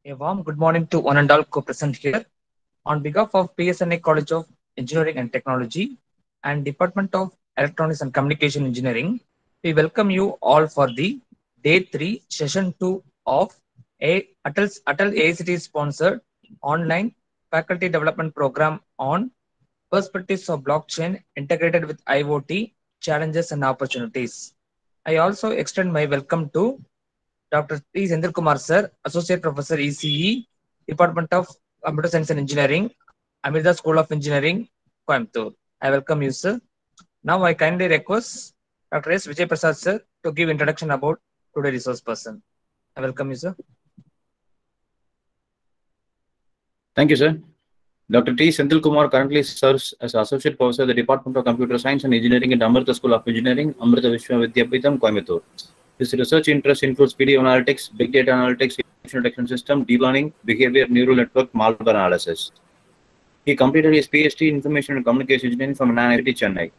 A warm good morning to one and all co-present here. On behalf of PSNA College of Engineering and Technology and Department of Electronics and Communication Engineering, we welcome you all for the Day 3, Session 2 of Atal AICT sponsored online faculty development program on perspectives of blockchain integrated with IoT, challenges and opportunities. I also extend my welcome to Dr. T. Sendil Kumar Sir, Associate Professor ECE, Department of Computer Science and Engineering, Amrita School of Engineering, Coimbatore. I welcome you, sir. Now I kindly request Dr. S. Vijay Prasad Sir to give introduction about today's resource person. I welcome you, sir. Thank you, sir. Dr. T. Senthil Kumar currently serves as Associate Professor at the Department of Computer Science and Engineering at Amrita School of Engineering, Amrita Vishwa Vidyapeetham, Coimbatore. His research interest includes video analytics, big data analytics, information detection system, deep learning, behavior, neural network, malware analysis. He completed his PhD in Information and Communication Engineering from NIT Chennai.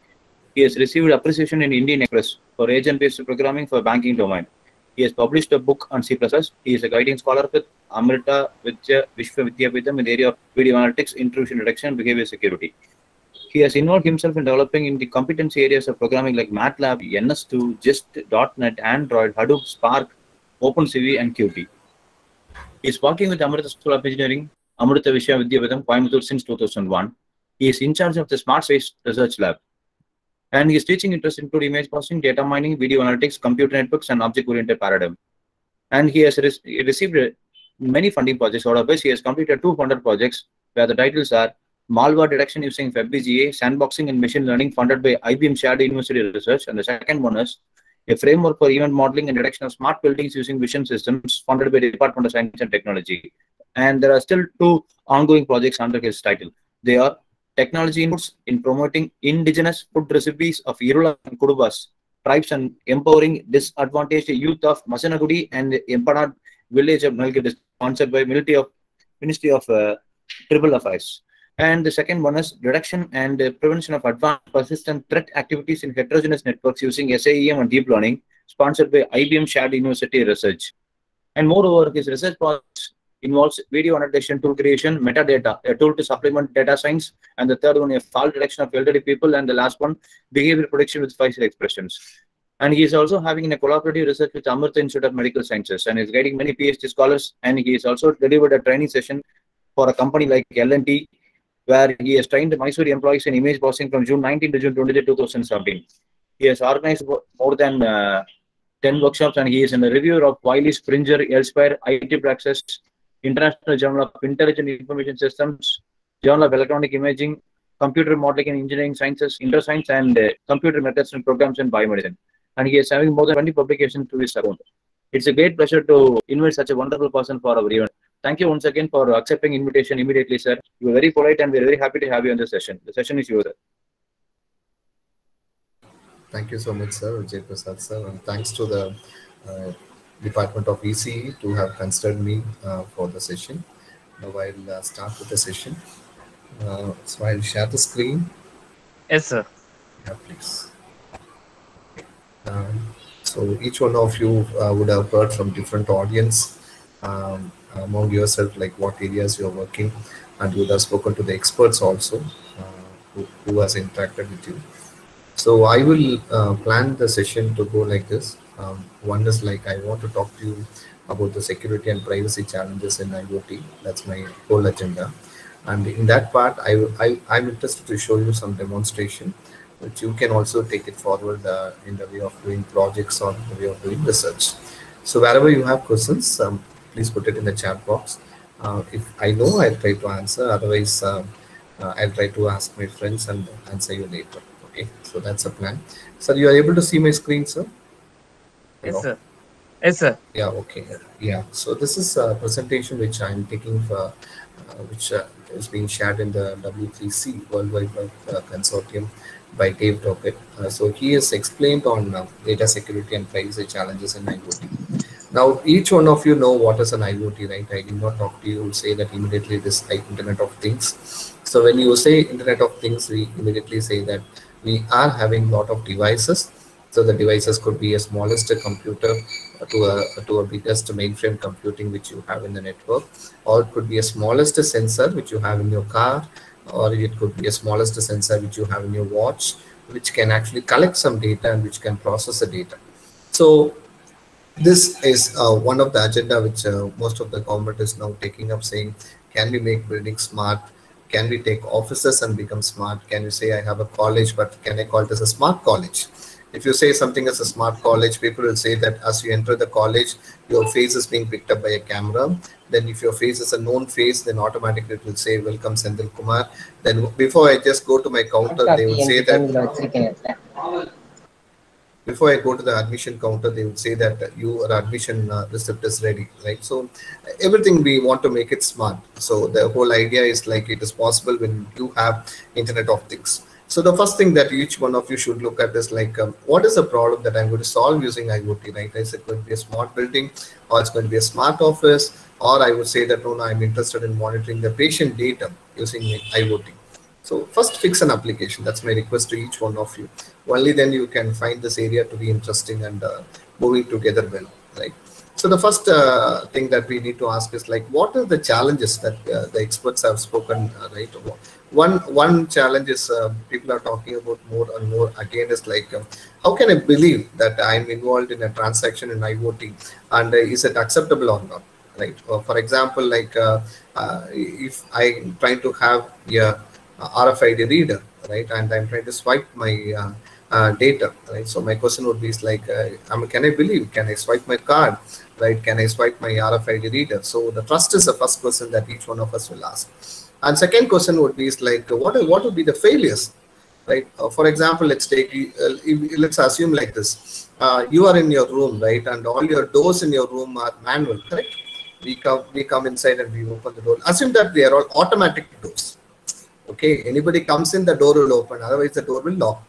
He has received appreciation in Indian Express for agent-based programming for banking domain. He has published a book on C++. He is a guiding scholar with Amrita Vishwa Vidyapeetham in the area of video analytics, intrusion detection, and behavior security. He has involved himself in developing in the competency areas of programming like MATLAB, NS2, JIST, .NET, Android, Hadoop, Spark, OpenCV, and Qt. He is working with Amrita School of Engineering, Amrita Vishwa Vidyapeetham, Coimbatore since 2001. He is in charge of the Smart Space Research Lab. And his teaching interests include image processing, data mining, video analytics, computer networks, and object-oriented paradigm. And he has received many funding projects, out of which he has completed 2 funded projects, where the titles are Malware Detection using FPGA, Sandboxing and Machine Learning, funded by IBM Shared University Research. And the second one is a framework for event modeling and detection of smart buildings using vision systems, funded by the Department of Science and Technology. And there are still 2 ongoing projects under his title. They are Technology Inputs in Promoting Indigenous Food Recipes of Irula and Kudubas Tribes and Empowering Disadvantaged Youth of Masanagudi and Empanad Village of Nalgiri, sponsored by Ministry of Tribal Affairs. And the second one is Detection and Prevention of Advanced Persistent Threat Activities in Heterogeneous Networks using SAEM and Deep Learning, sponsored by IBM Shared University Research. And moreover, his research projects involves video annotation tool creation, metadata, a tool to supplement data science, and the third one, a fault detection of elderly people, and the last one, behavior prediction with facial expressions. And he is also having a collaborative research with Amrita Institute of Medical Sciences, and is guiding many PhD scholars. And he has also delivered a training session for a company like L&T, where he has trained Mysore employees in image processing from June 19 to June 22, 2017. He has organized more than 10 workshops, and he is in the reviewer of Wiley, Springer, Elsewhere, IT Praxis, International Journal of Intelligent Information Systems, Journal of Electronic Imaging, Computer Modeling and Engineering Sciences, InterScience, and Computer Methods and Programs in Biomedicine. And he is having more than 20 publications to his account. It's a great pleasure to invite such a wonderful person for our event. Thank you once again for accepting invitation immediately, sir. You are very polite, and we are very happy to have you on this session. The session is yours, sir. Thank you so much, sir, Vijay Prasad, sir, and thanks to the Department of ECE to have considered me for the session. Now I'll start with the session. So I'll share the screen. Yes, sir. Yeah, please. So each one of you would have heard from different audience among yourself, like what areas you're working, and you would have spoken to the experts also who has interacted with you. So I will plan the session to go like this. One is like I want to talk to you about the security and privacy challenges in IoT. That's my whole agenda. And in that part, I'm interested to show you some demonstration, which you can also take it forward in the way of doing projects or the way of doing research. So wherever you have questions, please put it in the chat box. If I know, I'll try to answer. Otherwise, I'll try to ask my friends and answer you later. Okay, so that's a plan. So you are able to see my screen, sir? Yes, sir. Yes, sir. Yeah, okay. Yeah, so this is a presentation which I'm taking for, which is being shared in the W3C, World Wide Web Consortium, by Dave Dockett. So he has explained on data security and privacy challenges in IoT. Now, each one of you know what is an IoT, right? I did not talk to you, say that immediately this Internet of Things. So when you say Internet of Things, we immediately say that we are having a lot of devices. So the devices could be a smallest computer to a biggest mainframe computing which you have in the network, or it could be a smallest sensor which you have in your car, or it could be a smallest sensor which you have in your watch, which can actually collect some data and which can process the data. So this is one of the agenda which most of the government is now taking up, saying, can we make buildings smart? Can we take offices and become smart? Can you say I have a college, but can I call it as a smart college? If you say something as a smart college, people will say that as you enter the college, your face is being picked up by a camera. Then if your face is a known face, then automatically it will say, welcome Senthil Kumar. Then before I just go to my counter, they will say that, before I go to the admission counter, they would say that your admission receipt is ready, right? So everything we want to make it smart. So the whole idea is like it is possible when you have Internet of Things. So the first thing that each one of you should look at is like, what is the problem that I'm going to solve using IoT, right? Is it going to be a smart building, or it's going to be a smart office, or I would say that, no, I'm interested in monitoring the patient data using IoT. So first fix an application. That's my request to each one of you. Only then you can find this area to be interesting and moving together well, right? So the first thing that we need to ask is like, what are the challenges that the experts have spoken right about? One challenge is people are talking about more and more again is like, how can I believe that I'm involved in a transaction in IoT, and is it acceptable or not, right? For example, like if I'm trying to have a RFID reader, right, and I'm trying to swipe my data, right? So my question would be like, can I believe? Can I swipe my card, right? Can I swipe my RFID reader? So the trust is the first question that each one of us will ask. And second question would be like, what would be the failures, right? For example, let's take, let's assume like this. You are in your room, right, and all your doors in your room are manual, correct? We come inside and we open the door. Assume that they are all automatic doors. Okay, anybody comes in, the door will open, otherwise the door will lock,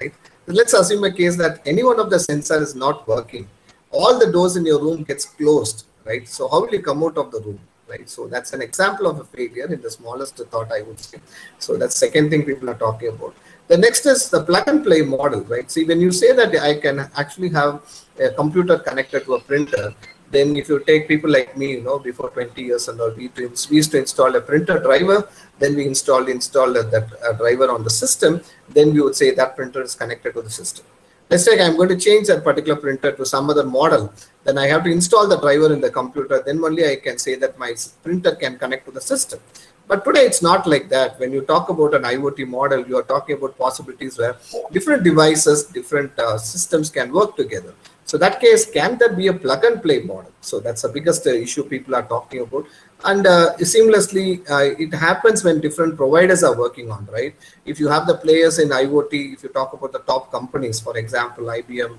right? Let's assume a case that any one of the sensor is not working. All the doors in your room gets closed, right? So how will you come out of the room, right? So that's an example of a failure in the smallest thought, I would say. So that's second thing people are talking about. The next is the plug and play model, right? See, when you say that I can actually have a computer connected to a printer, then if you take people like me, before 20 years and all, we used to install a printer driver, then we install that driver on the system, then we would say that printer is connected to the system. Let's say I'm going to change that particular printer to some other model, then I have to install the driver in the computer, then only I can say that my printer can connect to the system. But today it's not like that. When you talk about an IoT model, you are talking about possibilities where different devices, different systems can work together. So that case, can there be a plug and play model? So that's the biggest issue people are talking about. And seamlessly, it happens when different providers are working on, right? If you have the players in IoT, if you talk about the top companies, for example, IBM,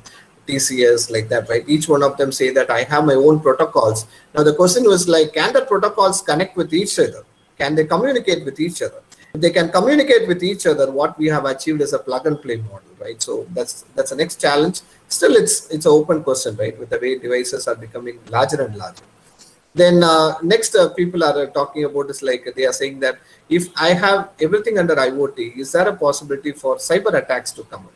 TCS, like that, right? Each one of them say that I have my own protocols. Now the question was like, can the protocols connect with each other? Can they communicate with each other? If they can communicate with each other, what we have achieved is a plug and play model, right? So that's the next challenge. Still, it's an open question, right? With the way devices are becoming larger and larger. Then next people are talking about is like, they are saying that if I have everything under IoT, is there a possibility for cyber attacks to come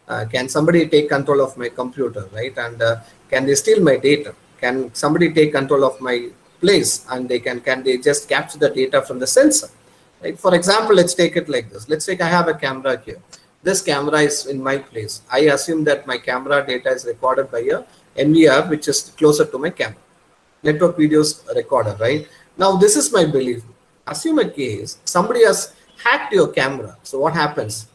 up? Can somebody take control of my computer, right? And can they steal my data? Can somebody take control of my place, and can they just capture the data from the sensor, right? For example, let's take it like this. Let's take I have a camera here. This camera is in my place. I assume that my camera data is recorded by a NVR, which is closer to my camera. Network videos recorder, right? Now, this is my belief. Assume a case, somebody has hacked your camera. So what happens?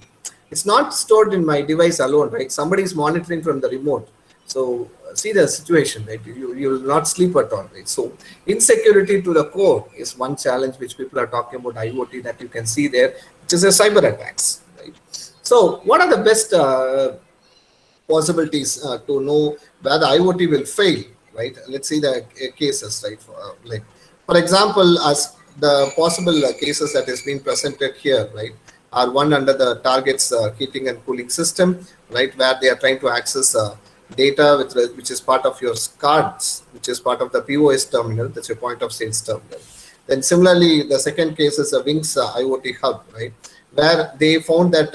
It's not stored in my device alone, right? Somebody is monitoring from the remote. So see the situation, right? You will not sleep at all, right? So insecurity to the core is one challenge which people are talking about IoT that you can see there, which is a cyber attacks, right? So what are the best possibilities to know where the IoT will fail, right? Let's see the cases, right? For example, as the possible cases that is being presented here, right, are one under the target's heating and cooling system, right, where they are trying to access data which is part of your cards, which is part of the POS terminal, that's your point of sales terminal. Then similarly, the second case is a Wings IoT hub, right, where they found that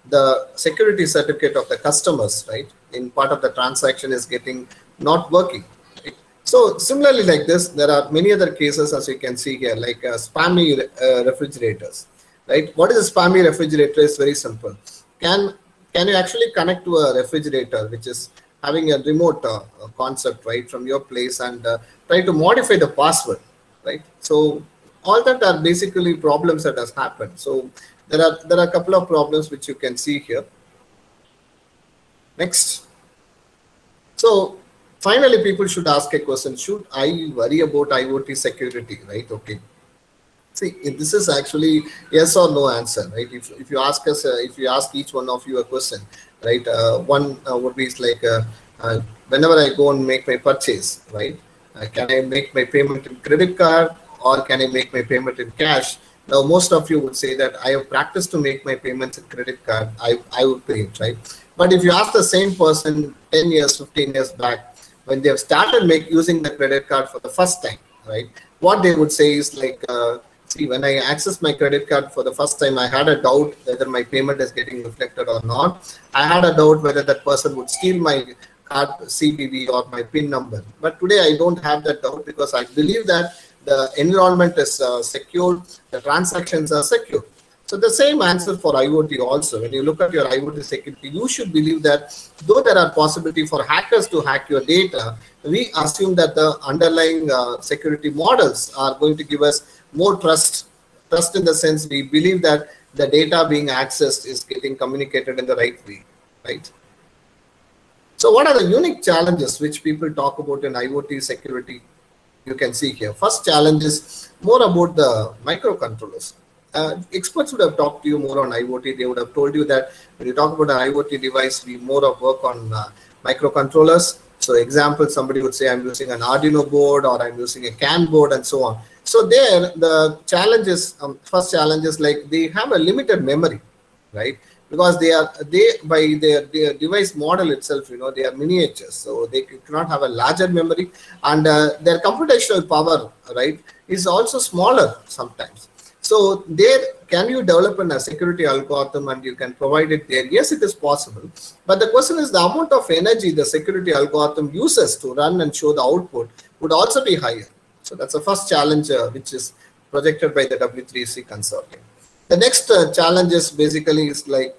the security certificate of the customers, right, in part of the transaction is getting not working. Right? So similarly like this, there are many other cases as you can see here, like spammy refrigerators. Right? What is a spammy refrigerator is very simple. Can you actually connect to a refrigerator which is having a remote concept, right, from your place, and try to modify the password, right? So all that are basically problems that has happened. So there are a couple of problems which you can see here. Next. So finally, people should ask a question: should I worry about IoT security, right? Okay. See, this is actually yes or no answer, right? If you ask us, if you ask each one of you a question, right? One would be like, whenever I go and make my purchase, right? Can I make my payment in credit card or can I make my payment in cash? Now, most of you would say that I have practiced to make my payments in credit card. I would pay it, right? But if you ask the same person 10 years, 15 years back, when they have started using the credit card for the first time, right? What they would say is like, see, when I access my credit card for the first time, I had a doubt whether my payment is getting reflected or not. I had a doubt whether that person would steal my card CVV or my PIN number. But today I don't have that doubt because I believe that the environment is secure, the transactions are secure. So the same answer for IoT also. When you look at your IoT security, you should believe that though there are possibility for hackers to hack your data, we assume that the underlying security models are going to give us more trust. Trust in the sense we believe that the data being accessed is getting communicated in the right way, right? So what are the unique challenges which people talk about in IoT security? You can see here. First challenge is more about the microcontrollers. Experts would have talked to you more on IoT. They would have told you that when you talk about an IoT device, we more of work on microcontrollers. So example, somebody would say I'm using an Arduino board or I'm using a CAN board and so on. So there, the challenge is, first challenge is like they have a limited memory, right? Because by their device model itself, you know, they are miniatures, so they cannot have a larger memory, and their computational power, right, is also smaller sometimes. So there, can you develop a security algorithm and you can provide it there? Yes, it is possible. But the question is the amount of energy the security algorithm uses to run and show the output would also be higher. So that's the first challenge which is projected by the W3C consortium. The next challenge is basically is like,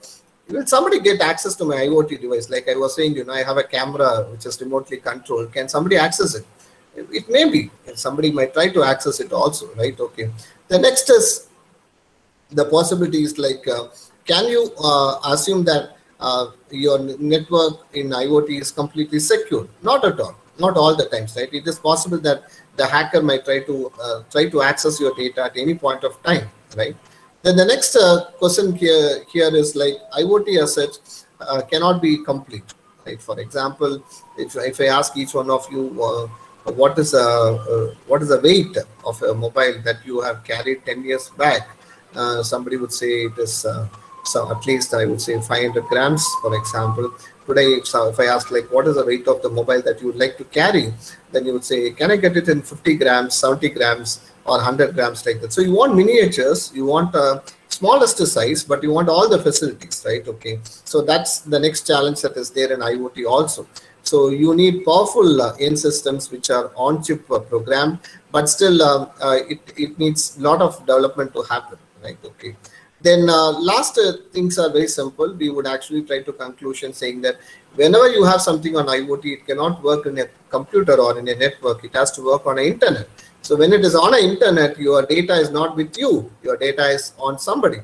will somebody get access to my IoT device? Like I was saying, you know, I have a camera which is remotely controlled. Can somebody access it? It may be. Somebody might try to access it also, right? Okay. The next is the possibility is like, can you assume that your network in IoT is completely secure? Not at all. Not all the times, right? It is possible that the hacker might try to access your data at any point of time, right? Then the next question here is like IoT as such cannot be complete, right? For example, if I ask each one of you what is the weight of a mobile that you have carried 10 years back, somebody would say it is so at least I would say 500 grams, for example. Today, if I ask like what is the weight of the mobile that you would like to carry, then you would say, can I get it in 50 grams, 70 grams, or 100 grams, like that. So you want miniatures, you want smallest size, but you want all the facilities, right? Okay. So that's the next challenge that is there in IoT also. So you need powerful end systems which are on-chip programmed, but still it needs a lot of development to happen, right? Okay. Then last things are very simple. We would actually try to conclusion saying that whenever you have something on IoT, it cannot work in a computer or in a network. It has to work on an internet. So when it is on an internet, your data is not with you. Your data is on somebody.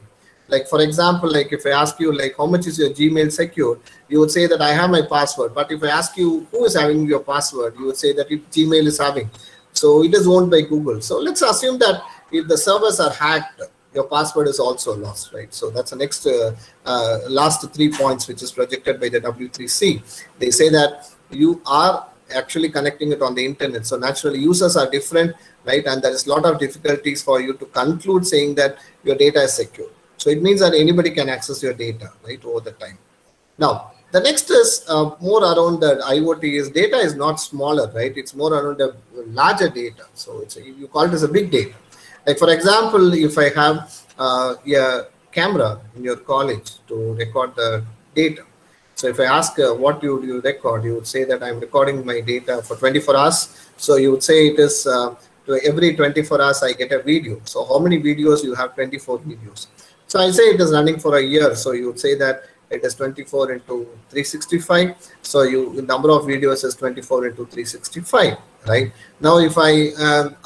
Like for example, like if I ask you like how much is your Gmail secure, you would say that I have my password. But if I ask you who is having your password, you would say that Gmail is having. So it is owned by Google. So let's assume that if the servers are hacked, your password is also lost, right? So that's the next last 3 points which is projected by the W3C. They say that you are actually connecting it on the internet. So naturally users are different, right? And there is a lot of difficulties for you to conclude saying that your data is secure. So it means that anybody can access your data, right, over the time. Now, the next is more around the IoT is data is not smaller, right? It's more around the larger data. So it's you call it as a big data. Like for example, if I have a camera in your college to record the data, So if I ask what you record, you would say that I'm recording my data for 24 hours. So you would say it is to every 24 hours I get a video. So how many videos you have? 24 videos. So I say it is running for a year. So you would say that it is 24 into 365. So the number of videos is 24 into 365, right? Now, if I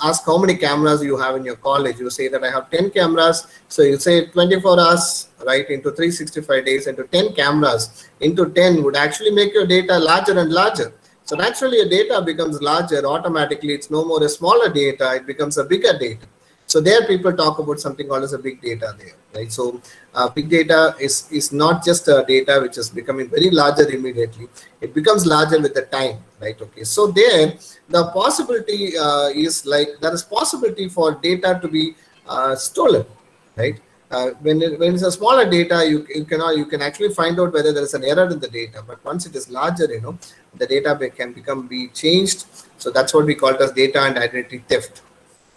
ask how many cameras you have in your college, you say that I have 10 cameras. So you say 24 hours, right, into 365 days into 10 cameras into 10 would actually make your data larger and larger. So naturally, your data becomes larger automatically. It's no more a smaller data. It becomes a bigger data. So there people talk about something called as a big data there, right? So big data is not just a data which is becoming very larger immediately. It becomes larger with the time, right? Okay. So there, the possibility is like there is possibility for data to be stolen, right? When it's a smaller data, you can actually find out whether there is an error in the data. But once it is larger, the data can be changed. So that's what we call it as data and identity theft.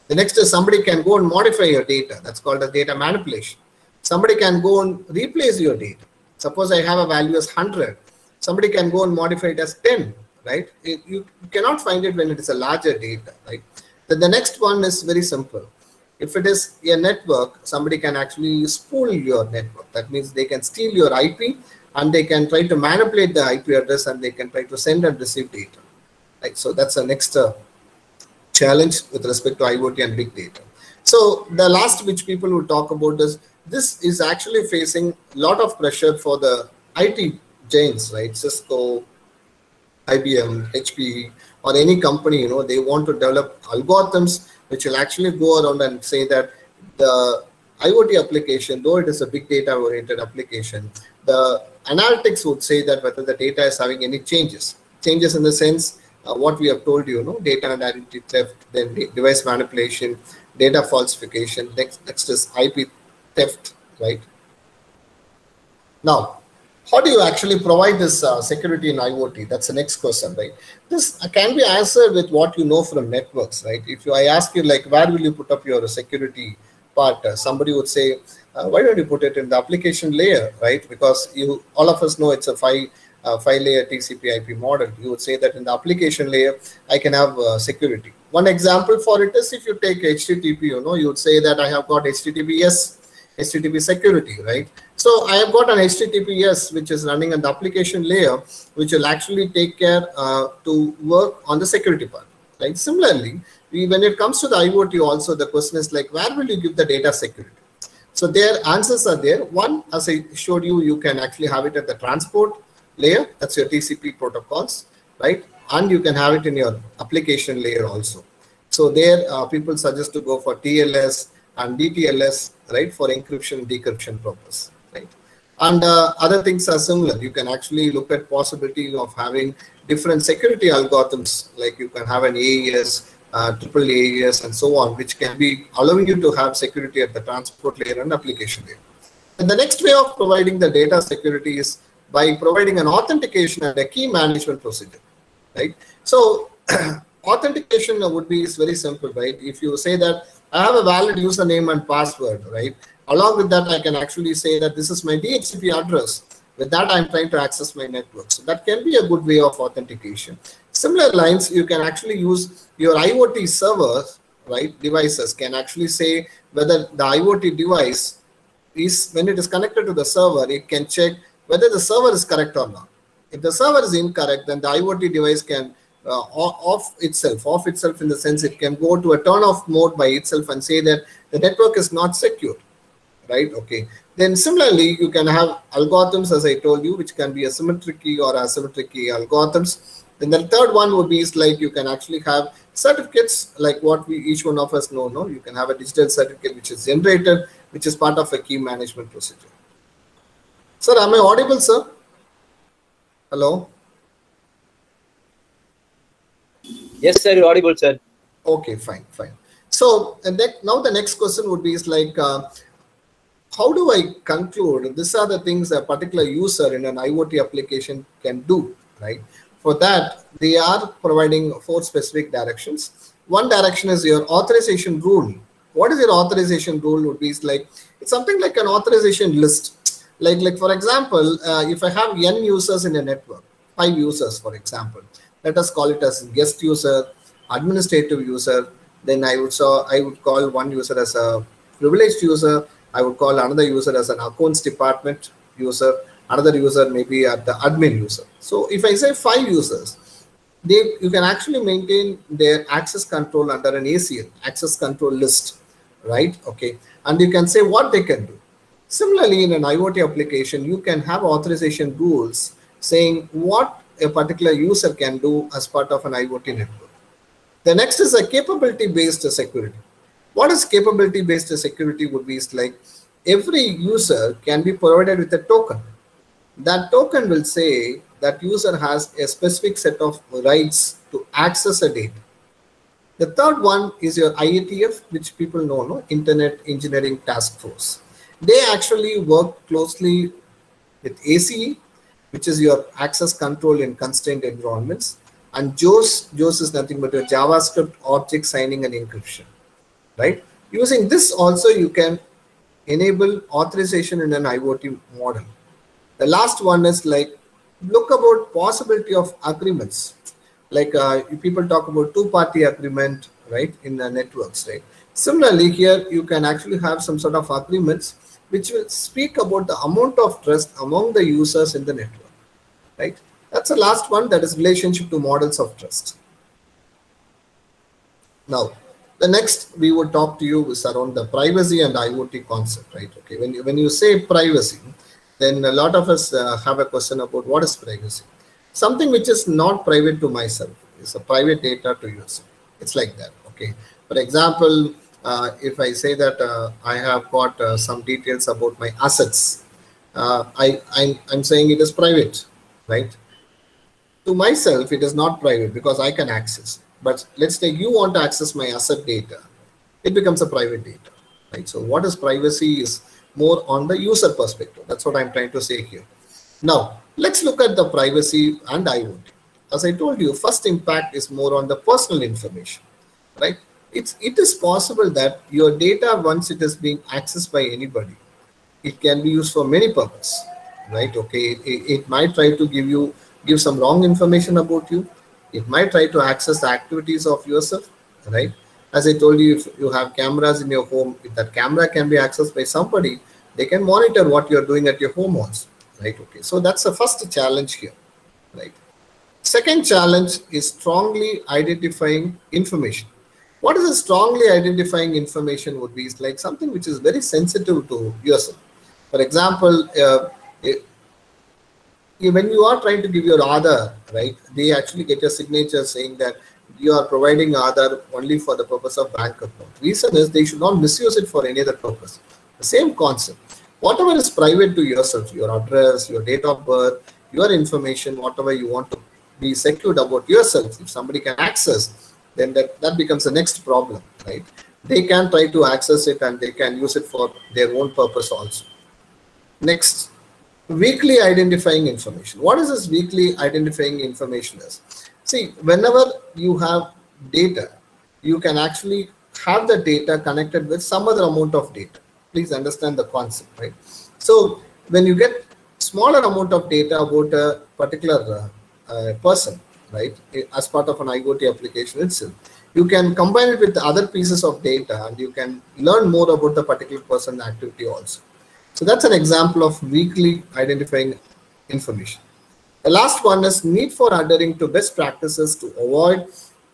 The next is somebody can go and modify your data. That's called as data manipulation. Somebody can go and replace your data. Suppose I have a value as 100. Somebody can go and modify it as 10, right? You cannot find it when it is a larger data, right? Then the next one is very simple. If it is a network, somebody can actually spool your network. That means they can steal your IP and they can try to manipulate the IP address and they can try to send and receive data, right? So that's the next challenge with respect to IoT and big data. So the last which people would talk about is this is actually facing a lot of pressure for the IT giants, right? Cisco, IBM, HP, or any company, they want to develop algorithms which will actually go around and say that the IoT application, though it is a big data oriented application, the analytics would say that whether the data is having any changes in the sense what we have told you, data and identity theft, then device manipulation, data falsification, next is IP theft, right? Now, how do you actually provide this security in IoT? That's the next question, right? This can be answered with what you know from networks, right? If I ask you, like, where will you put up your security part? Somebody would say, why don't you put it in the application layer, right? Because all of us know it's a five-layer TCP/IP model. You would say that in the application layer, I can have security. One example for it is if you take HTTP, you would say that I have got HTTP security, right? So I have got an HTTPS which is running on the application layer, which will actually take care to work on the security part, right? Similarly, when it comes to the IoT also, the question is like, where will you give the data security? So their answers are there. One, as I showed you, you can actually have it at the transport layer, that's your TCP protocols, right? And you can have it in your application layer also. So there people suggest to go for TLS and DTLS, right, for encryption and decryption purpose, right? And other things are similar. You can actually look at possibility of having different security algorithms, like you can have an AES, triple AES, and so on, which can be allowing you to have security at the transport layer and application layer. And the next way of providing the data security is by providing an authentication and a key management procedure, right? So authentication would be very simple, right? If you say that I have a valid username and password, right? Along with that, I can actually say that this is my DHCP address. With that, I'm trying to access my network. So that can be a good way of authentication. Similar lines, you can actually use your IoT servers, right? Devices can actually say whether the IoT device is, when it is connected to the server, it can check whether the server is correct or not. If the server is incorrect, then the IoT device can off itself in the sense it can go to a turn off mode by itself and say that the network is not secure, right? Okay. Then similarly, you can have algorithms, as I told you, which can be a symmetric key or asymmetric key algorithms. Then the third one would be is like you can actually have certificates like what each one of us know. No, you can have a digital certificate which is generated, which is part of a key management procedure. Sir, am I audible, sir? Hello? Yes, sir, you're audible, sir. Okay, fine. So now the next question would be is like, how do I conclude these are the things a particular user in an IoT application can do, right? For that, they are providing 4 specific directions. One direction is your authorization rule. What is your authorization rule? Would be like, it's something like an authorization list. Like for example, if I have n users in a network, 5 users, for example, let us call it as guest user, administrative user. Then I would call one user as a privileged user. I would call another user as an accounts department user. Another user maybe at the admin user. So if I say 5 users, you can actually maintain their access control under an ACL, access control list, right? Okay, and you can say what they can do. Similarly, in an IoT application, you can have authorization rules saying what a particular user can do as part of an IoT network. The next is a capability-based security. What is capability-based security would be like every user can be provided with a token. That token will say that user has a specific set of rights to access a data. The third one is your IETF, which people know, no? Internet Engineering Task Force. They actually work closely with ACE, which is your access control in constrained environments, and JOS is nothing but your JavaScript object signing and encryption, right? Using this also you can enable authorization in an IoT model. The last one is like look about possibility of agreements. Like people talk about two-party agreement, right, in the networks, right? Similarly, here you can actually have some sort of agreements which will speak about the amount of trust among the users in the network, right? That's the last one, that is relationship to models of trust. Now, the next we would talk to you is around the privacy and IoT concept, right? Okay, when you say privacy, then a lot of us have a question about what is privacy. Something which is not private to myself is a private data to yourself. It's like that, okay? For example, if I say that I have got some details about my assets, I'm saying it is private, right? To myself, it is not private because I can access. But let's say you want to access my asset data, it becomes a private data, right? So what is privacy is more on the user perspective. That's what I'm trying to say here. Now, let's look at the privacy and IoT. As I told you, first impact is more on the personal information, right? It is possible that your data, once it is being accessed by anybody, it can be used for many purposes, right? Okay, it might try to give some wrong information about you. It might try to access the activities of yourself, right? As I told you, if you have cameras in your home, if that camera can be accessed by somebody, they can monitor what you're doing at your home also, right? Okay, so that's the first challenge here, right? Second challenge is strongly identifying information. What is a strongly identifying information would be like something which is very sensitive to yourself. For example, when you are trying to give your Aadhaar, right, they actually get a signature saying that you are providing Aadhaar only for the purpose of bank account. Reason is they should not misuse it for any other purpose. The same concept. Whatever is private to yourself, your address, your date of birth, your information, whatever you want to be secured about yourself, if somebody can access, then that becomes the next problem, right? They can try to access it and they can use it for their own purpose also. Next, weakly identifying information. What is this weakly identifying information is? See, whenever you have data, you can actually have the data connected with some other amount of data. Please understand the concept, right? So when you get smaller amount of data about a particular person, right, as part of an IoT application itself, you can combine it with other pieces of data and you can learn more about the particular person activity also. So that's an example of weakly identifying information. The last one is need for adhering to best practices to avoid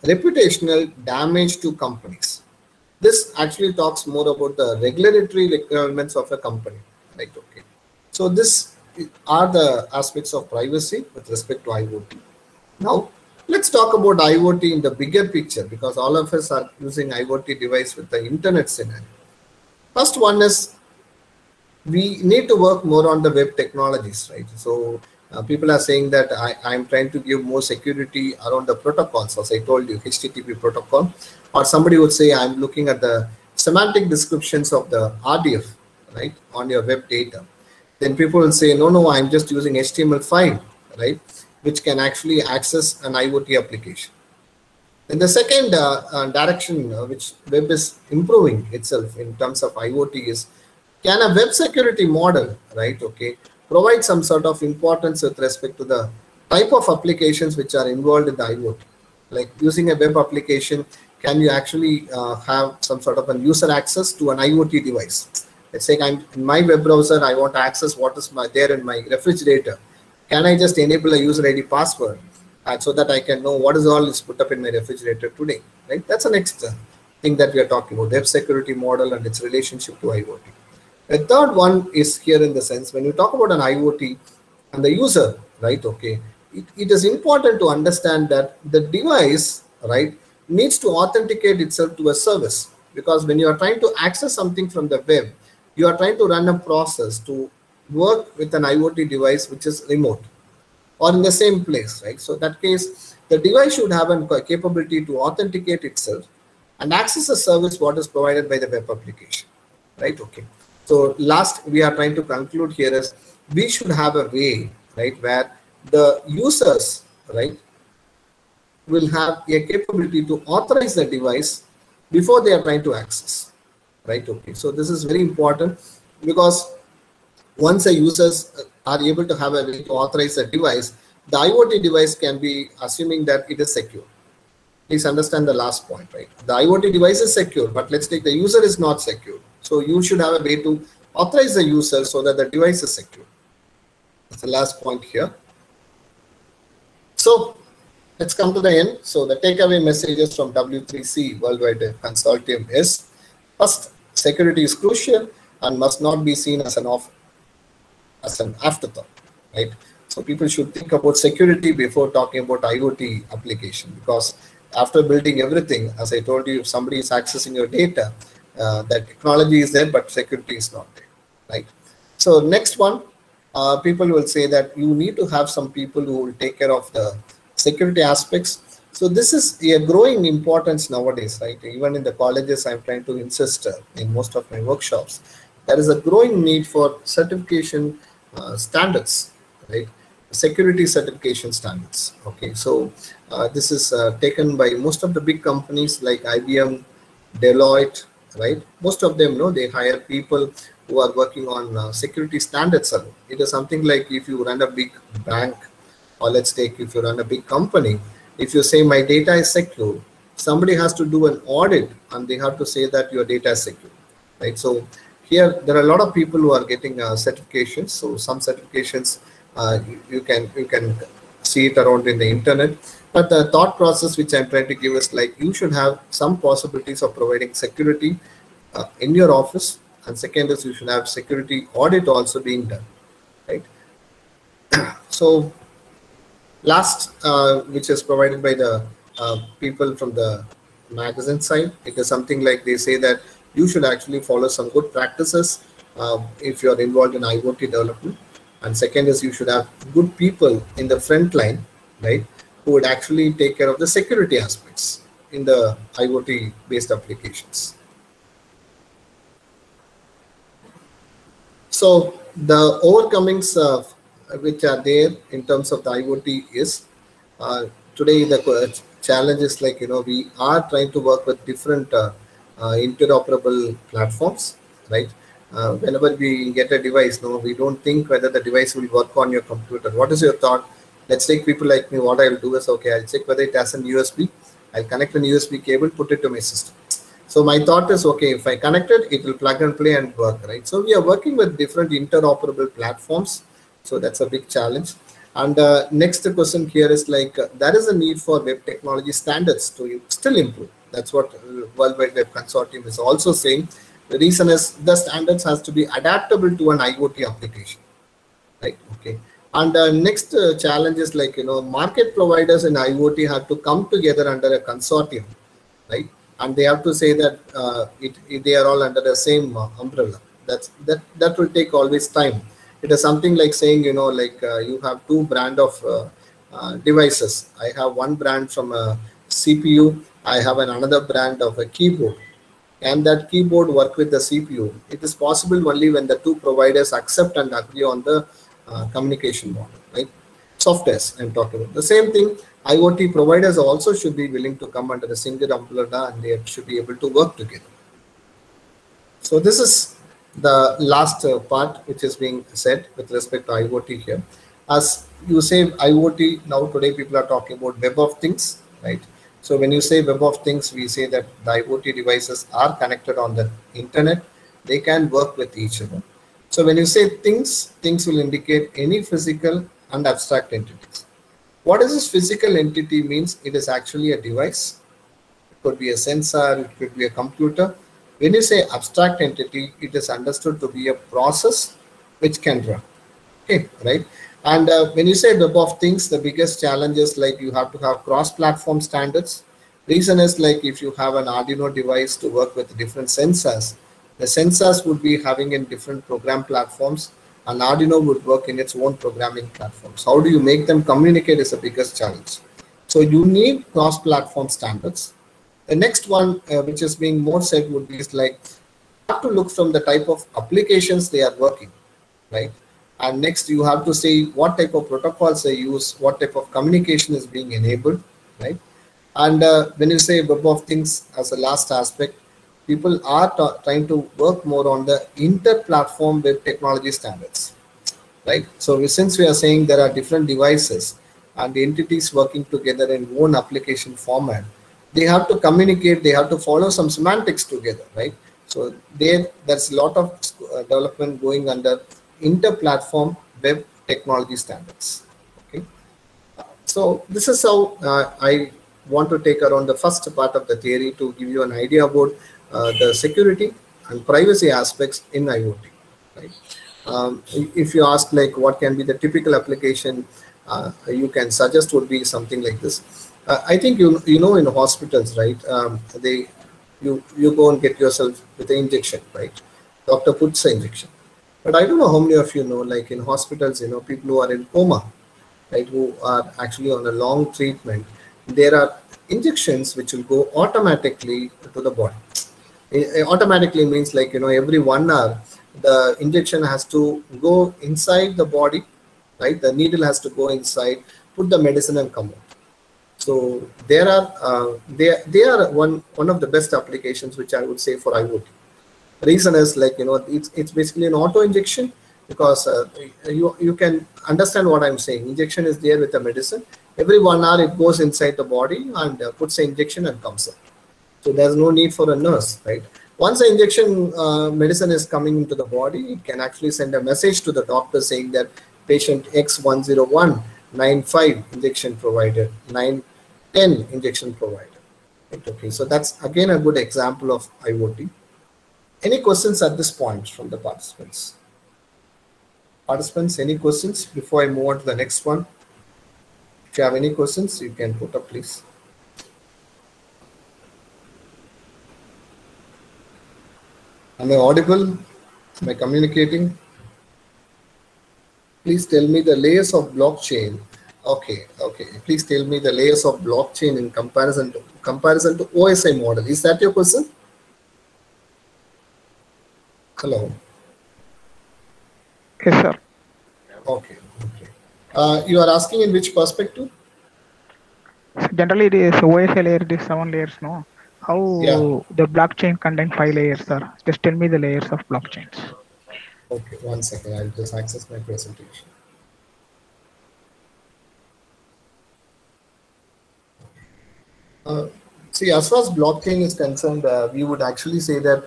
reputational damage to companies. This actually talks more about the regulatory requirements of a company, right? Okay. So this are the aspects of privacy with respect to IoT. Now, let's talk about IoT in the bigger picture because all of us are using IoT device with the internet scenario. First one is we need to work more on the web technologies, right? So people are saying that I'm trying to give more security around the protocols, as I told you, HTTP protocol, or somebody would say I'm looking at the semantic descriptions of the RDF, right, on your web data. Then people will say, no, I'm just using HTML5, right, which can actually access an IoT application. Then the second direction which web is improving itself in terms of IoT is Can a web security model, right, okay, provide some sort of importance with respect to the type of applications which are involved in the IoT? Like using a web application, can you actually have some sort of a user access to an IoT device? Let's say I'm in my web browser, I want to access what is there in my refrigerator. Can I just enable a user ID password so that I can know what is all is put up in my refrigerator today, right? That's the next thing that we are talking about, web security model and its relationship to IoT. The third one is here in the sense when you talk about an IoT and the user, right, okay, it is important to understand that the device, right, needs to authenticate itself to a service, because when you are trying to access something from the web, you are trying to run a process to work with an IoT device which is remote or in the same place, right? So in that case, the device should have a capability to authenticate itself and access a service what is provided by the web application, right? Okay. So last we are trying to conclude here is we should have a way, right, where the users, right, will have a capability to authorize the device before they are trying to access, right? Okay. So this is very important, because once the users are able to have a way to authorize a device, the IoT device can be assuming that it is secure. Please understand the last point, right? The IoT device is secure, but let's take the user is not secure. So you should have a way to authorize the user so that the device is secure. That's the last point here. So let's come to the end. So the takeaway messages from W3C Worldwide Consortium is: first, security is crucial and must not be seen as an afterthought, right? So people should think about security before talking about IoT application, because after building everything, as I told you, if somebody is accessing your data, that technology is there, but security is not there, right? So next one, people will say that you need to have some people who will take care of the security aspects. So this is a growing importance nowadays, right? Even in the colleges, I'm trying to insist in most of my workshops, there is a growing need for certification standards, right? Security certification standards. Okay, so this is taken by most of the big companies like IBM, Deloitte, right? Most of them know they hire people who are working on security standards alone. It is something like if you run a big bank, or let's take if you run a big company, if you say my data is secure, somebody has to do an audit and they have to say that your data is secure, right? So here there are a lot of people who are getting certifications. So some certifications you can see it around in the internet, but the thought process which I'm trying to give is like you should have some possibilities of providing security in your office, and second is you should have security audit also being done, right? So last, which is provided by the people from the magazine side, it is something like they say that you should actually follow some good practices if you are involved in IoT development. And second is you should have good people in the front line, right, who would actually take care of the security aspects in the IoT based applications. So the overcomings which are there in terms of the IoT is today the challenge is like, we are trying to work with different interoperable platforms, right? Whenever we get a device, we don't think whether the device will work on your computer. What is your thought? Let's take people like me. What I'll do is, okay, I'll check whether it has an USB. I'll connect an USB cable, put it to my system. So my thought is, okay, if I connect it, it will plug and play and work, right? So we are working with different interoperable platforms. So that's a big challenge. And next question here is like, there is a need for web technology standards to still improve. That's what World Wide Web Consortium is also saying. The reason is the standards has to be adaptable to an IoT application, right? Okay. And next challenge is like, market providers in IoT have to come together under a consortium, right? And they have to say that they are all under the same umbrella. That will take always time. It is something like saying, you have two brand of devices. I have one brand from a CPU. I have another brand of a keyboard. And that keyboard work with the CPU. It is possible only when the two providers accept and agree on the communication model, right? Softwares I'm talking about. The same thing, IoT providers also should be willing to come under a single umbrella and they should be able to work together. So this is the last part which is being said with respect to IoT here. As you say IoT, now today people are talking about Web of Things, right? So when you say Web of Things, we say that the IoT devices are connected on the internet. They can work with each other. So when you say things, things will indicate any physical and abstract entities. What is this physical entity means? It is actually a device. It could be a sensor, it could be a computer. When you say abstract entity, it is understood to be a process which can run. Okay, right? And when you say Web of Things, the biggest challenge is like you have to have cross-platform standards. Reason is like if you have an Arduino device to work with different sensors, the sensors would be having in different program platforms, and Arduino would work in its own programming platforms. How do you make them communicate is the biggest challenge. So you need cross-platform standards. The next one, which is being more said, would be is like you have to look from the type of applications they are working, right? And next you have to say what type of protocols they use, what type of communication is being enabled, right? And when you say Web of Things as a last aspect, people are trying to work more on the inter-platform web technology standards, right? So since we are saying there are different devices and the entities working together in one application format, they have to communicate, they have to follow some semantics together, right? So there's a lot of development going under inter-platform web technology standards. Okay, so this is how I want to take around the first part of the theory to give you an idea about the security and privacy aspects in IoT. Right? If you ask like what can be the typical application you can suggest would be something like this. I think you know in hospitals, right? You go and get yourself with an injection, right? Doctor puts an injection. But I don't know how many of you know, like in hospitals, people who are in coma, right, who are actually on a long treatment, there are injections which will go automatically to the body. Automatically means like, every 1 hour, the injection has to go inside the body, right? The needle has to go inside, put the medicine and come out. So they are one of the best applications which I would say for IoT. Reason is like, it's basically an auto injection because you can understand what I'm saying. Injection is there with the medicine. Every 1 hour it goes inside the body and puts the injection and comes out. So there's no need for a nurse, right? Once the injection medicine is coming into the body, it can actually send a message to the doctor saying that patient X10195 injection provided, 910 injection provided. Right? Okay, so that's again a good example of IoT. Any questions at this point from the participants? Participants, any questions before I move on to the next one? If you have any questions, you can put up, please. Am I audible? Am I communicating? Please tell me the layers of blockchain. Okay. Please tell me the layers of blockchain in comparison to OSI model. Is that your question? Hello. Yes, sir. Okay. You are asking in which perspective? Generally, it is OSI layer, it is 7 layers, no? How the blockchain contain 5 layers, sir? Just tell me the layers of blockchains. Okay, 1 second. I'll just access my presentation. See, as far as blockchain is concerned, we would actually say that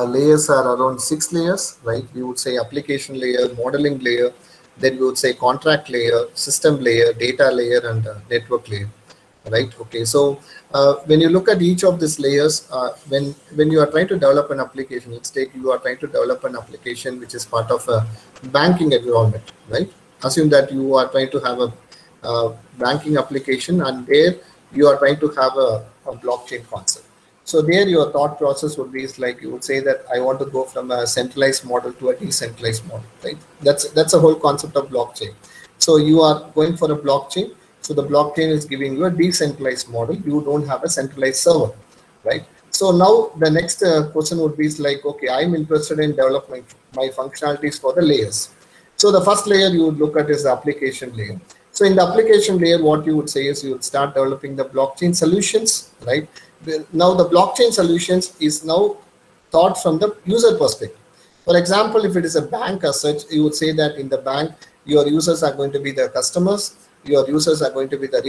layers are around 6 layers, right? We would say application layer, modeling layer, then we would say contract layer, system layer, data layer, and network layer, right? Okay, so when you look at each of these layers, when you are trying to develop an application, let's take you are trying to develop an application which is part of a banking environment, right? Assume that you are trying to have a banking application, and there you are trying to have a blockchain concept. So there your thought process would be like you would say that I want to go from a centralized model to a decentralized model, right? That's a whole concept of blockchain. So you are going for a blockchain. So the blockchain is giving you a decentralized model. You don't have a centralized server, right? So now the next question would be like, okay, I'm interested in developing my functionalities for the layers. So the first layer you would look at is the application layer. So in the application layer, what you would say is you would start developing the blockchain solutions, right? Now the blockchain solutions is now thought from the user perspective. For example, if it is a bank as such, you would say that in the bank, your users are going to be the customers, your users are going to be the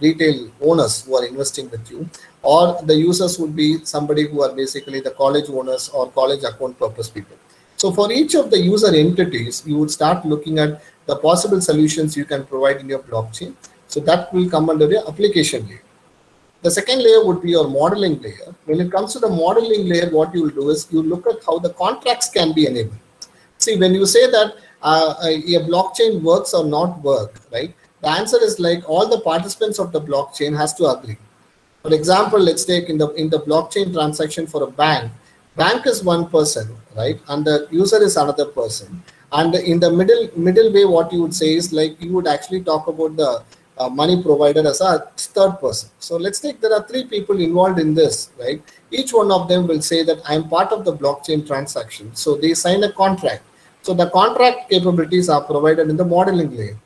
retail owners who are investing with you, or the users would be somebody who are basically the college owners or college account purpose people. So for each of the user entities, you would start looking at the possible solutions you can provide in your blockchain. So that will come under the application layer. The second layer would be your modeling layer. When it comes to the modeling layer, what you will do is you look at how the contracts can be enabled. See, when you say that a blockchain works or not work, right? The answer is like all the participants of the blockchain has to agree. For example, let's take in the blockchain transaction for a bank is one person, right? And the user is another person. And in the middle way, what you would say is like you would actually talk about the money provider as a third person. So let's take there are 3 people involved in this, right? Each one of them will say that I am part of the blockchain transaction. So they sign a contract. So the contract capabilities are provided in the modeling layer.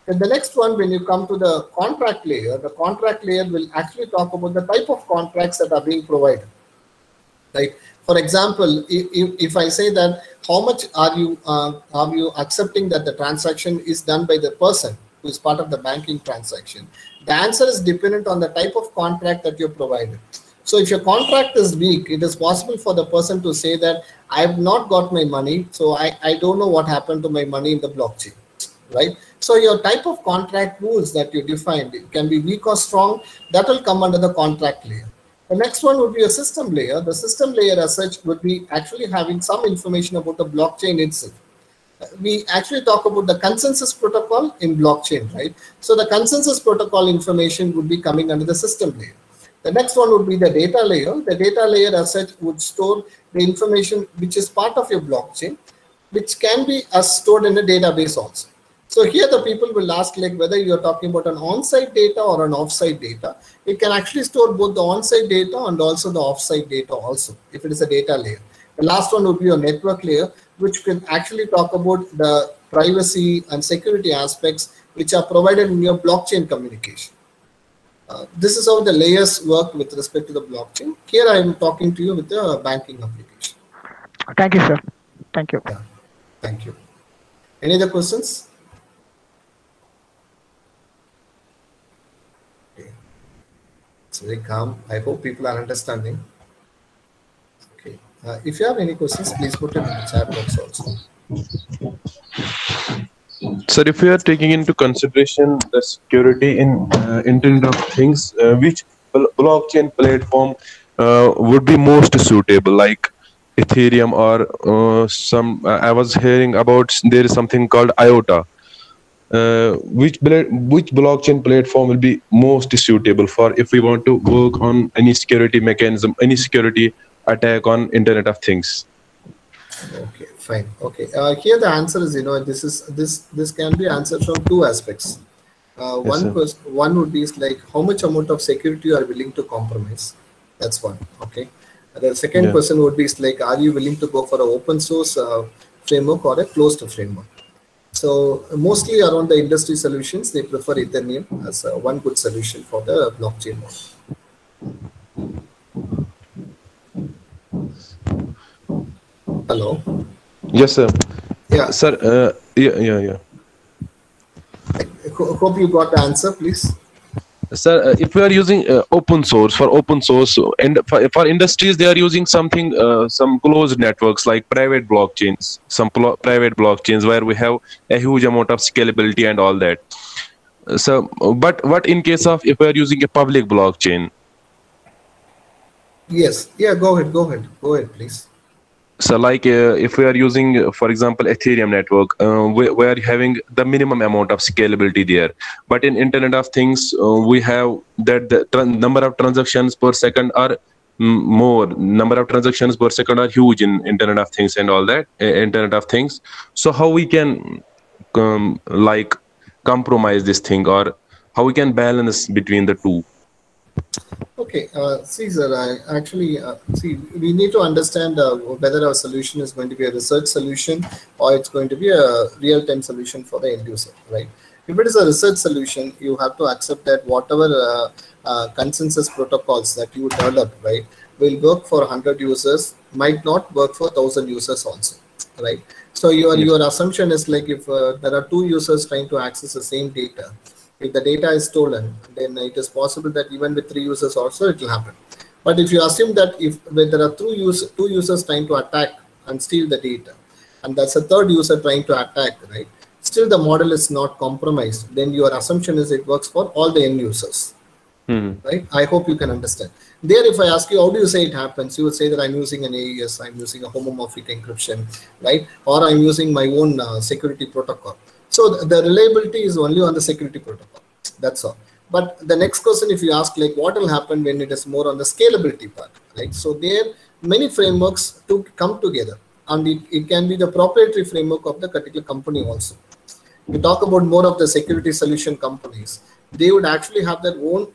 And the next one, when you come to the contract layer will actually talk about the type of contracts that are being provided. Right? For example, if I say that how much are you accepting that the transaction is done by the person who is part of the banking transaction, the answer is dependent on the type of contract that you provided. So if your contract is weak, it is possible for the person to say that I have not got my money, so I don't know what happened to my money in the blockchain, right? So your type of contract rules that you defined, it can be weak or strong, that will come under the contract layer. The next one would be a system layer. The system layer as such would be actually having some information about the blockchain itself. We actually talk about the consensus protocol in blockchain, right? So the consensus protocol information would be coming under the system layer. The next one would be the data layer. The data layer as such would store the information which is part of your blockchain, which can be stored in a database also. So here the people will ask like whether you're talking about an on-site data or an off-site data. It can actually store both the on-site data and also the off-site data also, if it is a data layer. The last one would be your network layer, which can actually talk about the privacy and security aspects which are provided in your blockchain communication. This is how the layers work with respect to the blockchain. Here I am talking to you with the banking application. Thank you, sir. Thank you. Yeah. Thank you. Any other questions? Okay. It's very calm. I hope people are understanding. Okay. If you have any questions, please put it in the chat box also. Sir, if we are taking into consideration the security in Internet of Things, which blockchain platform would be most suitable, like Ethereum or some? I was hearing about there is something called IOTA. Which blockchain platform will be most suitable for if we want to work on any security mechanism, any security attack on Internet of Things? Okay, fine. Okay, here the answer is, this can be answered from 2 aspects. One would be like how much amount of security you are willing to compromise. That's one. Okay. The second question would be like, are you willing to go for an open source framework or a closed framework? So mostly around the industry solutions, they prefer Ethereum as one good solution for the blockchain model. Hello. Yes, sir. Yeah, sir. Yeah. I hope you got the answer, please. Sir, if we are using open source, and for industries, they are using something, some closed networks like private blockchains, private blockchains where we have a huge amount of scalability and all that. So, but what in case of if we are using a public blockchain? Yes. Yeah. Go ahead, please. So like if we are using, for example, Ethereum network, we are having the minimum amount of scalability there. But in Internet of Things, we have that the number of transactions per second are more. Number of transactions per second are huge in Internet of Things and all that, Internet of Things. So how we can like compromise this thing, or how we can balance between the two? Okay, see, sir, we need to understand whether our solution is going to be a research solution or it's going to be a real-time solution for the end user, right? If it is a research solution, you have to accept that whatever consensus protocols that you develop, right, will work for 100 users, might not work for 1,000 users also. right? So your assumption is like if there are two users trying to access the same data, if the data is stolen, then it is possible that even with 3 users also it will happen. But if you assume that when there are two users trying to attack and steal the data, and that's a third user trying to attack, right? Still the model is not compromised. Then your assumption is it works for all the end users, right? I hope you can understand. There, if I ask you, how do you say it happens? You would say that I'm using an AES, I'm using a homomorphic encryption, right? Or I'm using my own security protocol. So the reliability is only on the security protocol. That's all. But the next question, if you ask, like, what will happen when it is more on the scalability part, right? So there, many frameworks to come together, and it can be the proprietary framework of the particular company also. We talk about more of the security solution companies. They would actually have their own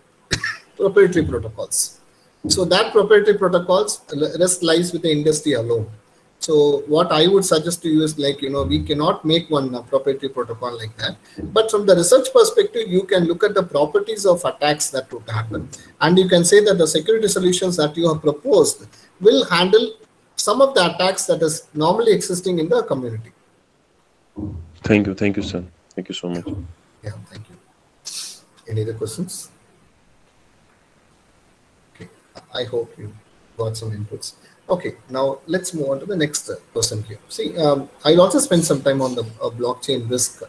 proprietary protocols. So that proprietary protocols rest lies with the industry alone. So what I would suggest to you is, like, we cannot make one proprietary protocol like that. But from the research perspective, you can look at the properties of attacks that would happen. And you can say that the security solutions that you have proposed will handle some of the attacks that is normally existing in the community. Thank you, sir. Thank you so much. Yeah, thank you. Any other questions? Okay, I hope you got some inputs. Okay, now let's move on to the next question here. See, I'll also spend some time on the blockchain risk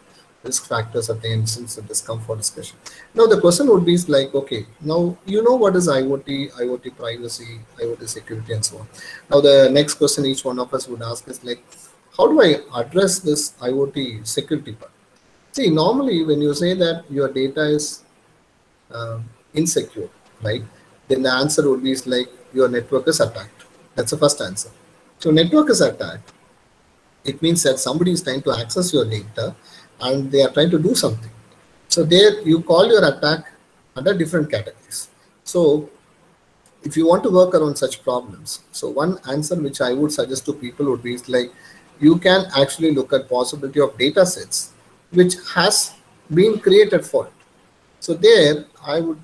factors at the end, since it has come for discussion. Now the question would be like, okay, now what is IoT privacy, IoT security, and so on. Now the next question each one of us would ask is like, how do I address this IoT security part? See, normally when you say that your data is insecure, right, then the answer would be like your network is attacked. That's the first answer. So network is attacked. It means that somebody is trying to access your data and they are trying to do something. So there you call your attack under different categories. So if you want to work around such problems, so one answer which I would suggest to people would be like, you can actually look at possibility of data sets which has been created for it. So there I would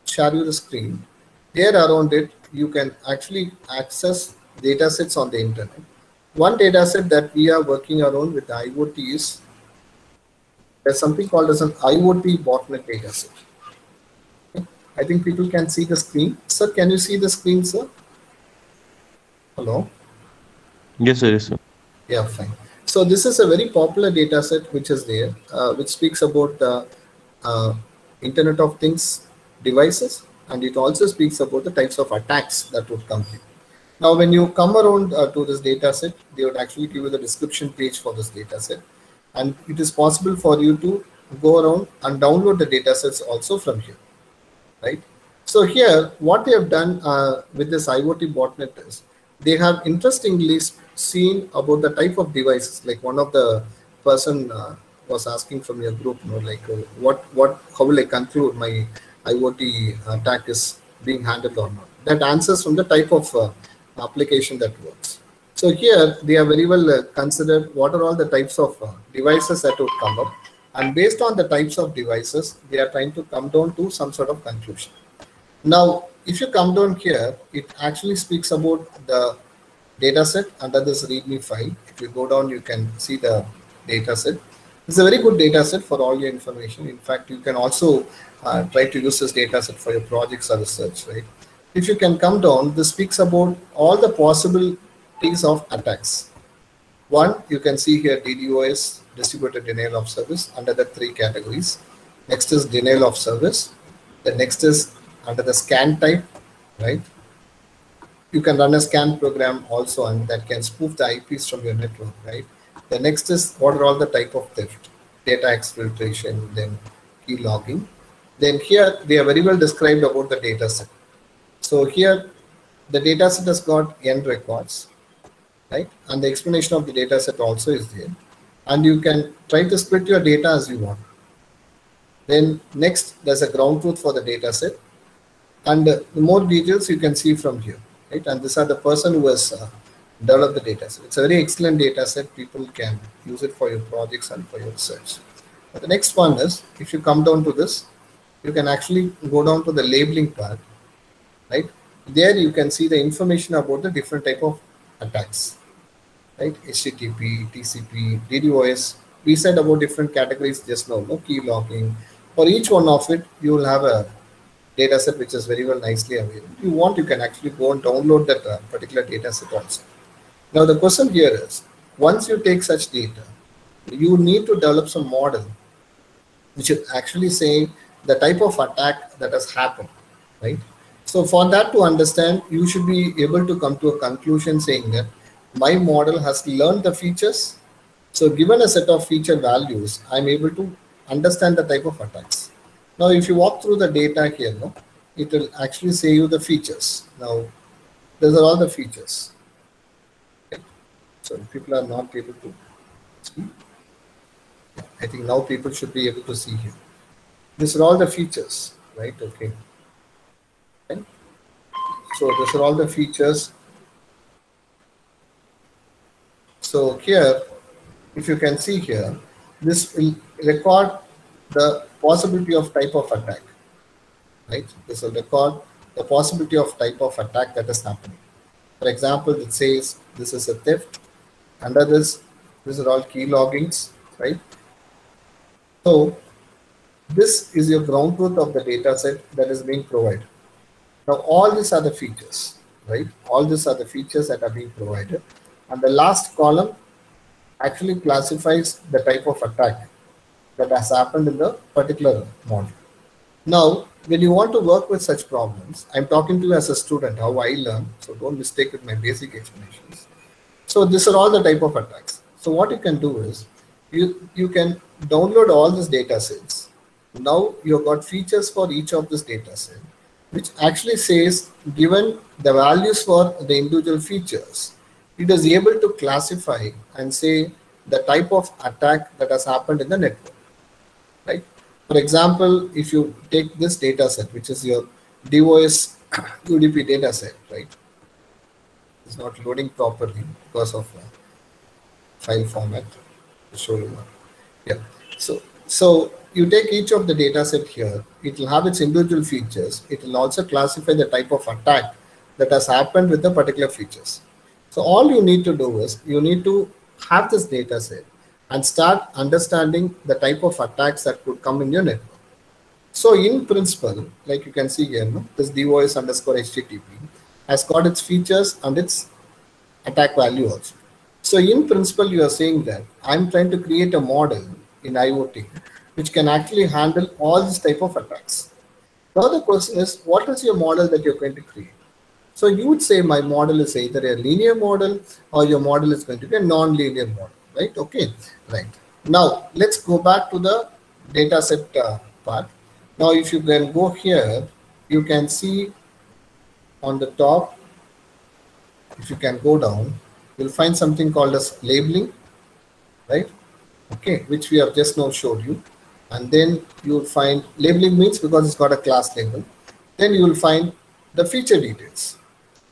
share you the screen. There around it, you can actually access data sets on the internet. One data set that we are working around with the IoT is, there's something called as an IoT botnet data set. Okay. I think people can see the screen. Sir, can you see the screen, sir? Hello? Yes, sir. Yes, sir. Yeah, fine. So this is a very popular data set which is there, which speaks about the Internet of Things devices, and it also speaks about the types of attacks that would come here. Now, when you come around to this data set, they would actually give you the description page for this data set, and it is possible for you to go around and download the data sets also from here, right? So here, what they have done with this IoT botnet is, they have interestingly seen about the type of devices. Like one of the person was asking from your group, like how will I conclude my IoT attack is being handled or not? That answers from the type of application that works. So here they are very well considered what are all the types of devices that would come up, and based on the types of devices, they are trying to come down to some sort of conclusion. Now, if you come down here, it actually speaks about the data set under this README file. If you go down, you can see the data set. It's a very good data set for all your information. In fact, you can also try to use this data set for your projects or research, right? If you can come down, this speaks about all the possibilities of attacks. One, you can see here DDoS, distributed denial of service, under the 3 categories. Next is denial of service. The next is under the scan type, right? You can run a scan program also, and that can spoof the IPs from your network, right? The next is what are all the type of theft, data exfiltration, then key logging. Then here they are very well described about the data set. So here the data set has got N records, right? And the explanation of the data set also is there. And you can try to split your data as you want. Then next, there's a ground truth for the data set. And the more details you can see from here, right? And these are the person who has developed the data set. It's a very excellent data set. People can use it for your projects and for your research. But the next one is, if you come down to this, you can actually go down to the labeling part, right? There you can see the information about the different type of attacks. right? HTTP, TCP, DDoS. We said about different categories just now, no key logging. For each one of it, you will have a data set which is very well nicely available. If you want, you can actually go and download that particular data set also. Now the question here is, once you take such data, you need to develop some model which is actually saying the type of attack that has happened, right? So for that to understand, you should be able to come to a conclusion saying that my model has learned the features. So given a set of feature values, I'm able to understand the type of attacks. Now, if you walk through the data here, no, it will actually say you the features. Now, those are all the features. Okay. So if people are not able to see, I think now people should be able to see here. These are all the features, right? Okay. So these are all the features. So here, if you can see here, this will record the possibility of type of attack, right? This will record the possibility of type of attack that is happening. For example, it says this is a theft. Under this, these are all key loggings, right? So this is your ground truth of the data set that is being provided. Now, all these are the features, right? All these are the features that are being provided. And the last column actually classifies the type of attack that has happened in the particular model. Now, when you want to work with such problems, I'm talking to you as a student, how I learn, so don't mistake with my basic explanations. So these are all the type of attacks. So what you can do is, you can download all these data sets. Now you've got features for each of this data set, which actually says, given the values for the individual features, it is able to classify and say the type of attack that has happened in the network, right? For example, if you take this data set, which is your DOS UDP data set, right? It's not loading properly because of file format. I'll show you one. Yeah. So you take each of the data set here, it will have its individual features. It will also classify the type of attack that has happened with the particular features. So all you need to do is you need to have this data set and start understanding the type of attacks that could come in your network. So in principle, like you can see here, no, this DOS underscore HTTP has got its features and its attack value also. So in principle, you are saying that I'm trying to create a model in IoT which can actually handle all these type of attacks. Now the question is, what is your model that you're going to create? So you would say my model is either a linear model or your model is going to be a non-linear model, right? Okay, right. Now let's go back to the data set part. Now if you can go here, you can see on the top, if you can go down, you'll find something called as labeling, right? Okay, which we have just now showed you. And then you'll find labeling means because it's got a class label. Then you will find the feature details,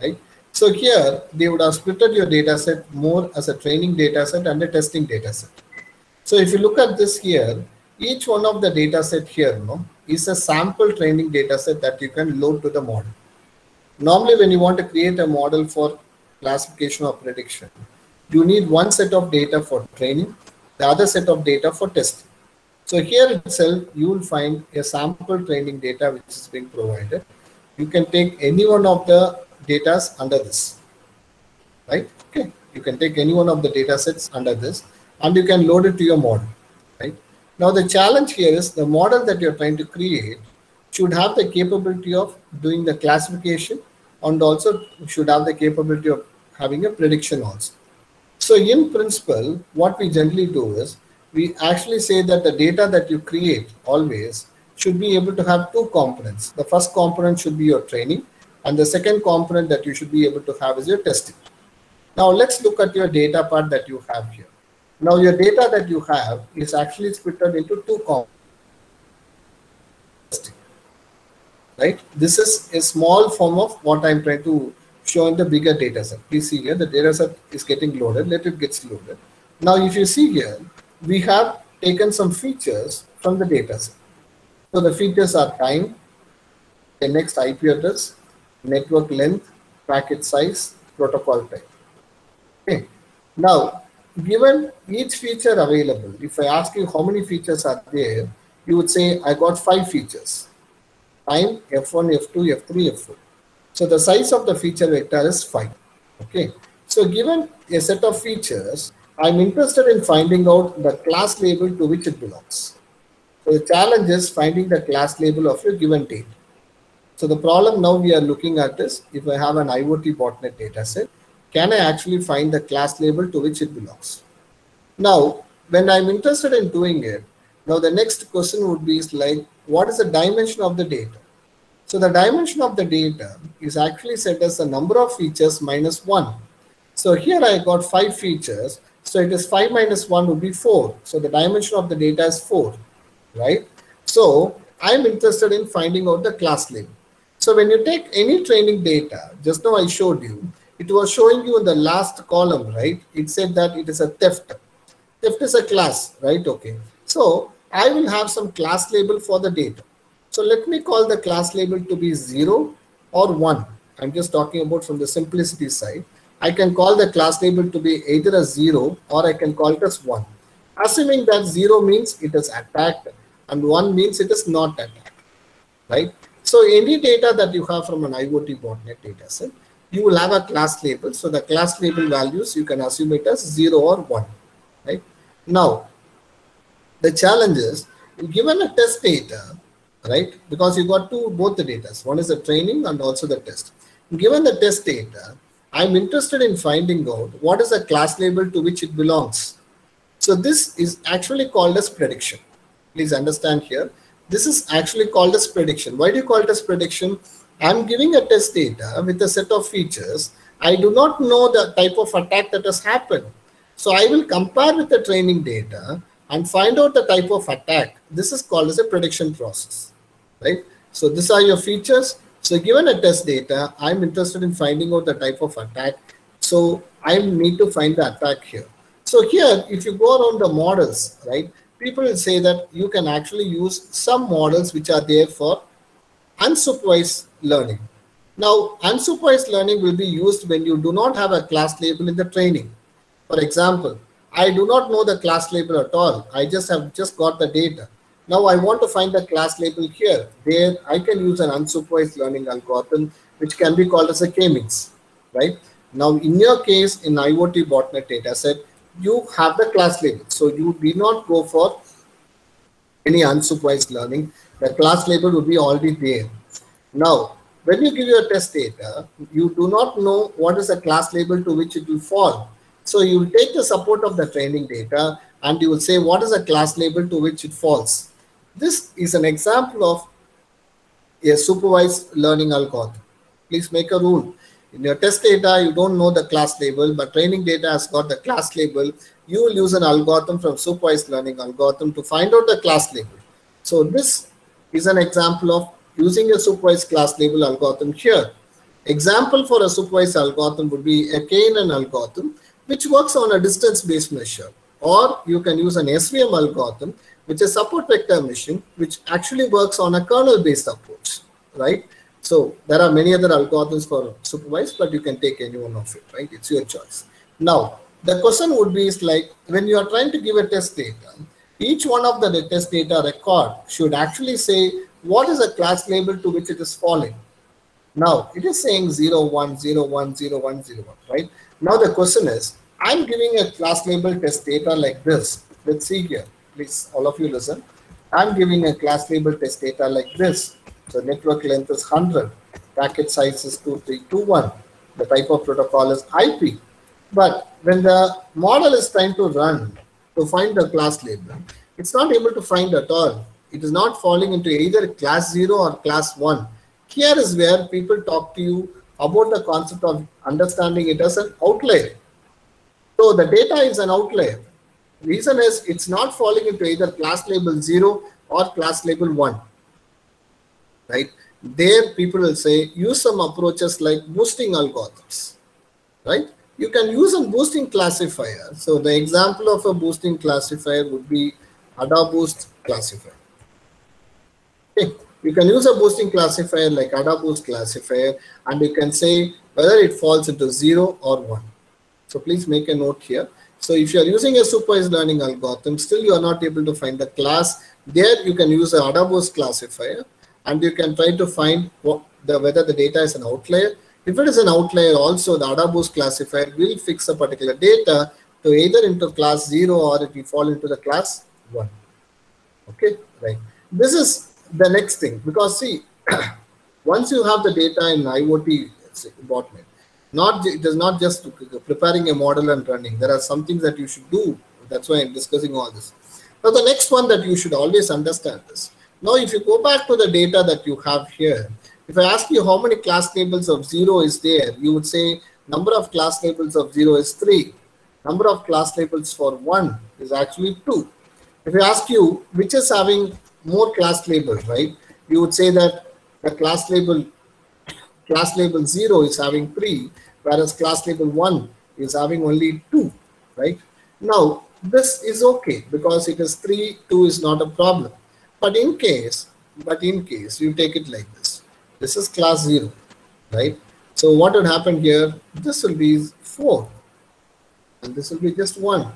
right? So here they would have split your data set more as a training data set and a testing data set. So if you look at this here, each one of the data set here, no, is a sample training data set that you can load to the model. Normally, when you want to create a model for classification or prediction, you need one set of data for training, the other set of data for testing. So here itself, you will find a sample training data which is being provided. You can take any one of the data under this, right? Okay, you can take any one of the data sets under this and you can load it to your model, right? Now the challenge here is the model that you're trying to create should have the capability of doing the classification and also should have the capability of having a prediction also. So in principle, what we generally do is we actually say that the data that you create always should be able to have two components. The first component should be your training and the second component that you should be able to have is your testing. Now let's look at your data part that you have here. Now your data that you have is actually split into two components. Right? This is a small form of what I'm trying to show in the bigger data set. Please see here, the data set is getting loaded. Let it get loaded. Now, if you see here, we have taken some features from the data set. So the features are time, the next IP address, network length, packet size, protocol type. Okay. Now, given each feature available, if I ask you how many features are there, you would say I got 5 features. Time F1, F2, F3, F4. So the size of the feature vector is 5. Okay. So given a set of features, I'm interested in finding out the class label to which it belongs. So the challenge is finding the class label of your given data. So the problem now we are looking at is, if I have an IoT botnet data set, can I actually find the class label to which it belongs? Now, when I'm interested in doing it, now the next question would be like, what is the dimension of the data? So the dimension of the data is actually set as the number of features minus 1. So here I got 5 features. So it is 5 minus 1 would be 4. So the dimension of the data is 4, right? So I'm interested in finding out the class label. So when you take any training data, just now I showed you, it was showing you in the last column, right? It said that it is a theft. Theft is a class, right? Okay. So I will have some class label for the data. So let me call the class label to be 0 or 1. I'm just talking about from the simplicity side. I can call the class label to be either a 0 or I can call it as 1. Assuming that 0 means it is attacked and 1 means it is not attacked, right? So any data that you have from an IoT botnet data set, you will have a class label. So the class label values, you can assume it as 0 or 1, right? Now, the challenge is, given a test data, right? Because you got both the data. One is the training and also the test. Given the test data, I'm interested in finding out what is the class label to which it belongs. So this is actually called as prediction. Please understand here. This is actually called as prediction. Why do you call it as prediction? I'm giving a test data with a set of features. I do not know the type of attack that has happened. So I will compare with the training data and find out the type of attack. This is called as a prediction process, right? So these are your features. So given a test data, I'm interested in finding out the type of attack. So I need to find the attack here. So here, if you go around the models, right, people will say that you can actually use some models which are there for unsupervised learning. Now, unsupervised learning will be used when you do not have a class label in the training. For example, I do not know the class label at all. I just got the data. Now I want to find the class label here. There I can use an unsupervised learning algorithm, which can be called as a k-means, right? Now in your case, in IoT botnet dataset, you have the class label. So you do not go for any unsupervised learning. The class label will be already there. Now, when you give your test data, you do not know what is the class label to which it will fall. So you will take the support of the training data and you will say what is the class label to which it falls. This is an example of a supervised learning algorithm. Please make a rule. In your test data, you don't know the class label, but training data has got the class label. You will use an algorithm from supervised learning algorithm to find out the class label. So this is an example of using a supervised class label algorithm here. Example for a supervised algorithm would be a KNN algorithm, which works on a distance-based measure. Or you can use an SVM algorithm, which is support vector machine, which actually works on a kernel-based approach, right? So there are many other algorithms for supervised, but you can take any one of it, right? It's your choice. Now, the question would be is like, when you are trying to give a test data, each one of the test data record should actually say what is the class label to which it is falling. Now, it is saying 0, 1, 0, 1, 0, 1, 0, 1, right? Now, the question is, I'm giving a class label test data like this. Let's see here. Please, all of you listen. I'm giving a class label test data like this. So network length is 100. Packet size is 2321. The type of protocol is IP. But when the model is trying to run to find the class label, it's not able to find at all. It is not falling into either class 0 or class 1. Here is where people talk to you about the concept of understanding it as an outlier. So the data is an outlier. Reason is it's not falling into either class label 0 or class label 1. Right? There people will say use some approaches like boosting algorithms. Right? You can use a boosting classifier. So the example of a boosting classifier would be AdaBoost classifier. Okay. You can use a boosting classifier like AdaBoost classifier, and you can say whether it falls into 0 or 1. So please make a note here. So if you are using a supervised learning algorithm, still you are not able to find the class. There you can use a Adabos classifier, and you can try to find whether the data is an outlier. If it is an outlier, also the Adabos classifier will fix a particular data to either into class 0 or it will fall into the class 1. Okay, right. This is the next thing, because see, once you have the data in IoT botnet, it is not just preparing a model and running. There are some things that you should do. That's why I'm discussing all this. Now, the next one that you should always understand is, now if you go back to the data that you have here, if I ask you how many class labels of 0 is there, you would say number of class labels of 0 is 3. Number of class labels for 1 is actually 2. If I ask you which is having more class labels, right, you would say that the class label 0 is having 3, whereas class label 1 is having only 2, right? Now, this is okay because it is 3, 2 is not a problem. But in case you take it like this, this is class 0, right? So what would happen here? This will be 4, and this will be just 1.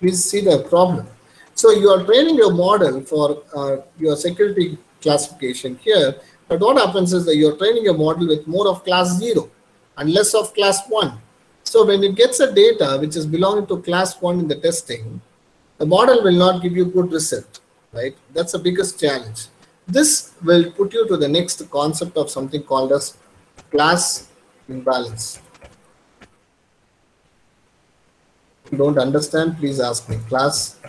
Please see the problem. So you are training your model for your security classification here, but what happens is that you're training a model with more of class 0 and less of class 1. So when it gets a data which is belonging to class 1 in the testing, the model will not give you good result, right? That's the biggest challenge. This will put you to the next concept of something called as class imbalance. If you don't understand, please ask me. Class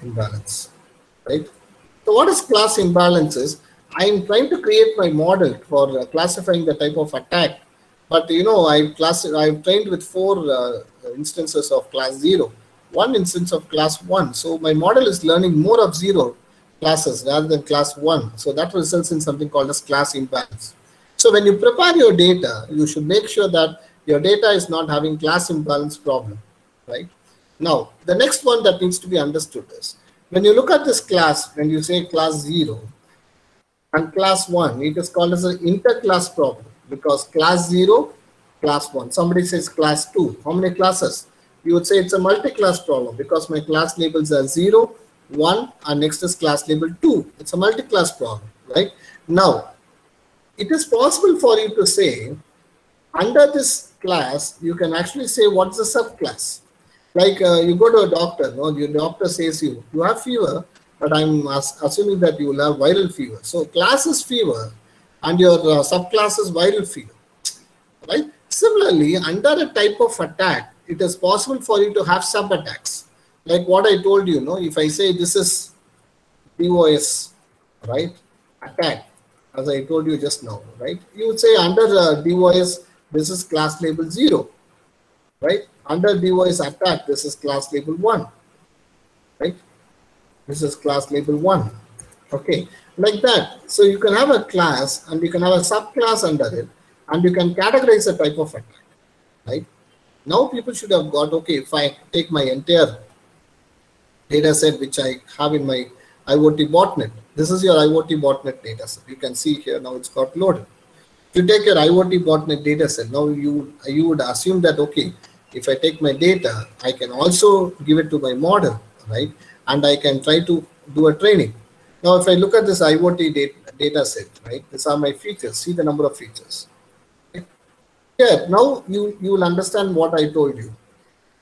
imbalance, right? So what is class imbalance is, I am trying to create my model for classifying the type of attack, but you know, I've trained with 4 instances of class 0, 1 instance of class 1. So my model is learning more of 0 classes rather than class 1. So that results in something called as class imbalance. So when you prepare your data, you should make sure that your data is not having class imbalance problem, right? Now, the next one that needs to be understood is, when you look at this class, when you say class 0 and class 1, it is called as an interclass problem, because class 0, class 1. Somebody says class 2. How many classes? You would say it's a multi-class problem because my class labels are 0, 1, and next is class label 2. It's a multi-class problem, right? Now, it is possible for you to say, under this class, you can actually say what's the subclass. Like you go to a doctor, no? Your doctor says you have fever, but I'm assuming that you will have viral fever. So class is fever and your subclass is viral fever, right? Similarly, under a type of attack, it is possible for you to have sub-attacks. Like what I told you, no? If I say this is DOS, right, attack, as I told you just now, right? You would say under DOS, this is class label 0, right? Under DOS attack, this is class label 1, right? This is class label 1, okay? Like that. So you can have a class and you can have a subclass under it, and you can categorize a type of attack, right? Now people should have got, okay, if I take my entire data set which I have in my IoT botnet, this is your IoT botnet data set. You can see here now it's got loaded. If you take your IoT botnet data set, now you would assume that, okay, if I take my data, I can also give it to my model, right? And I can try to do a training. Now, if I look at this IoT data set, right, these are my features. See the number of features. Okay. Yeah, now you will understand what I told you.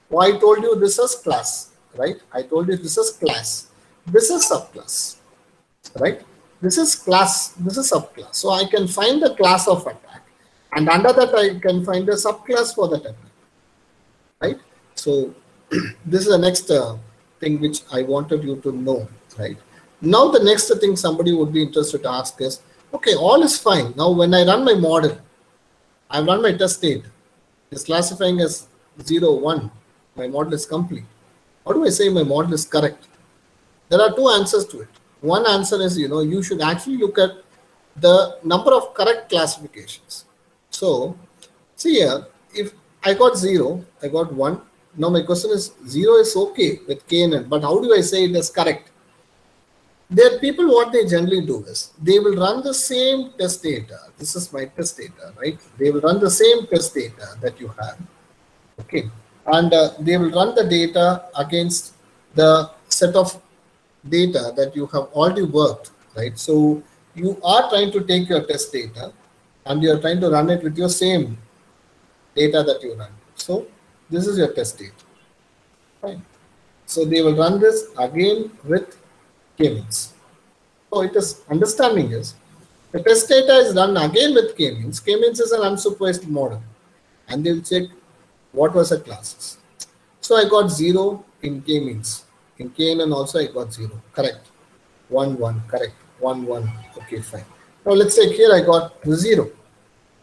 Well, I told you this is class, right? I told you this is class. This is subclass, right? This is class, this is subclass. So I can find the class of attack, and under that I can find a subclass for that attack, right? So this is the next thing which I wanted you to know, right? Now the next thing somebody would be interested to ask is, okay, all is fine. Now when I run my model, I run my test state, it's classifying as 0, 1. My model is complete. How do I say my model is correct? There are 2 answers to it. One answer is, you should actually look at the number of correct classifications. So see here, if I got 0, I got 1. Now my question is, 0 is okay with KNN, but how do I say it is correct? There, people, what they generally do is, they will run the same test data. This is my test data, right? They will run the same test data that you have. Okay, and they will run the data against the set of data that you have already worked, right? So you are trying to take your test data and you are trying to run it with your same data that you run. So this is your test data. Fine. So they will run this again with k-means. So it is understanding is the test data is run again with k-means. K-means is an unsupervised model, and they will check what was the classes. So I got 0 in k-means. In KNN also I got 0. Correct. 1, 1. Correct. 1, 1. Okay, fine. Now let's say here I got 0.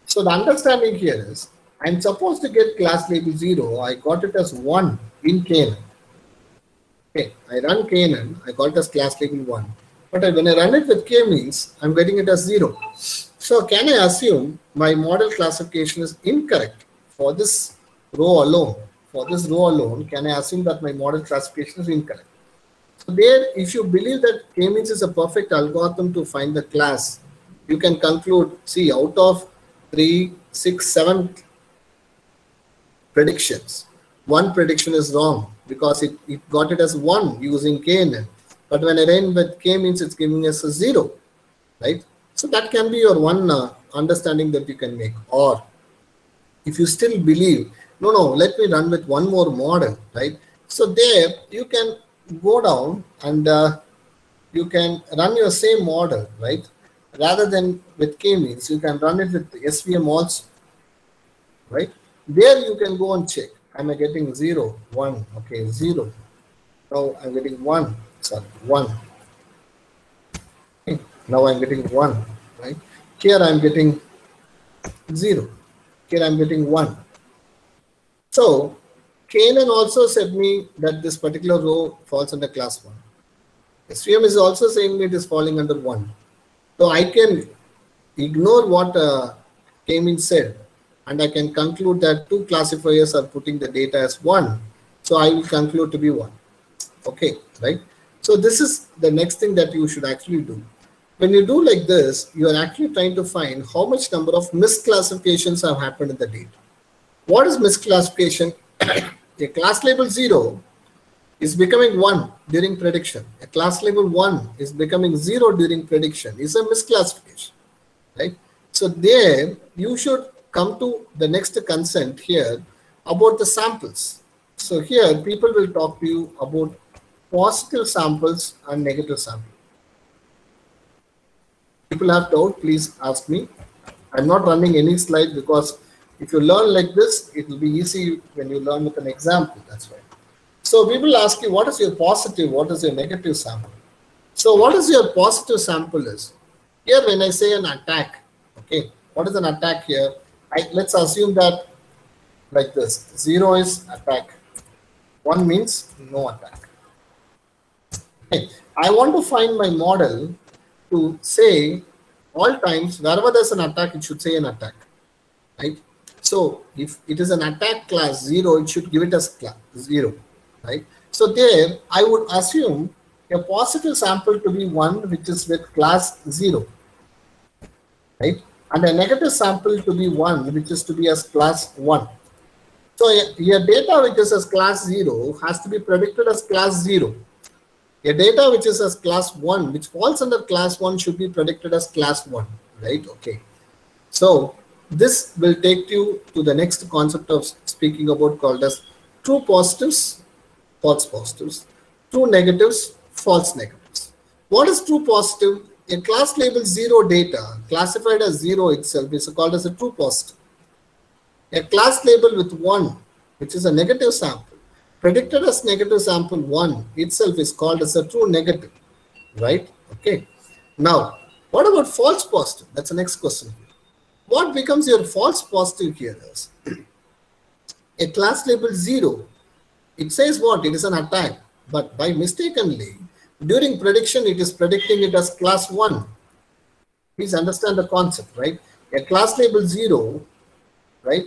So the understanding here is I'm supposed to get class label 0. I got it as 1 in KNN. Okay, I run KNN. I got it as class label 1. But when I run it with k-means, I'm getting it as 0. So can I assume my model classification is incorrect for this row alone? For this row alone, can I assume that my model classification is incorrect? So there, if you believe that k-means is a perfect algorithm to find the class, you can conclude, see, out of 3, 6, 7 predictions, 1 prediction is wrong because it got it as 1 using KNN. But when I ran with k-means, it's giving us a 0, right? So that can be your one understanding that you can make. Or if you still believe, no, let me run with one more model, right? So there you can go down and you can run your same model, right? Rather than with k-means, you can run it with SVM also, right? There you can go and check. Am I getting 0, 1? Okay, 0. Now I'm getting 1. Sorry, 1. Okay. Now I'm getting 1, right? Here I'm getting 0. Here I'm getting 1. So KNN also said me that this particular row falls under class 1. SVM is also saying it is falling under 1. So I can ignore what k-means said, and I can conclude that 2 classifiers are putting the data as 1. So I will conclude to be 1. Okay, right? So this is the next thing that you should actually do. When you do like this, you are actually trying to find how much number of misclassifications have happened in the data. What is misclassification? A class label 0 is becoming 1 during prediction. A class label 1 is becoming 0 during prediction. It's a misclassification, right? So there you should come to the next consent here about the samples. So here people will talk to you about positive samples and negative samples. People have doubt, please ask me. I'm not running any slide because if you learn like this, it will be easy when you learn with an example. That's why. So we will ask you, what is your positive, what is your negative sample? So what is your positive sample is? Here when I say an attack, okay, what is an attack here? Let's assume that like this, 0 is attack, 1 means no attack. Okay. I want to find my model to say all times wherever there's an attack, it should say an attack, right? So if it is an attack class 0, it should give it as class 0, right? So there I would assume a positive sample to be 1 which is with class 0, right? And a negative sample to be 1 which is to be as class 1. So your data which is as class 0 has to be predicted as class 0. A data which is as class 1, which falls under class 1, should be predicted as class 1, right? Okay. So this will take you to the next concept of speaking about called as true positives, false positives, true negatives, false negatives. What is true positive? A class label 0 data classified as 0 itself is called as a true positive. A class label with 1, which is a negative sample, predicted as negative sample 1 itself is called as a true negative, right? Okay. Now, what about false positive? That's the next question. What becomes your false positive here is a class label 0. It says what? It is an attack, but by mistakenly, during prediction, it is predicting it as class 1. Please understand the concept, right? A class label 0, right,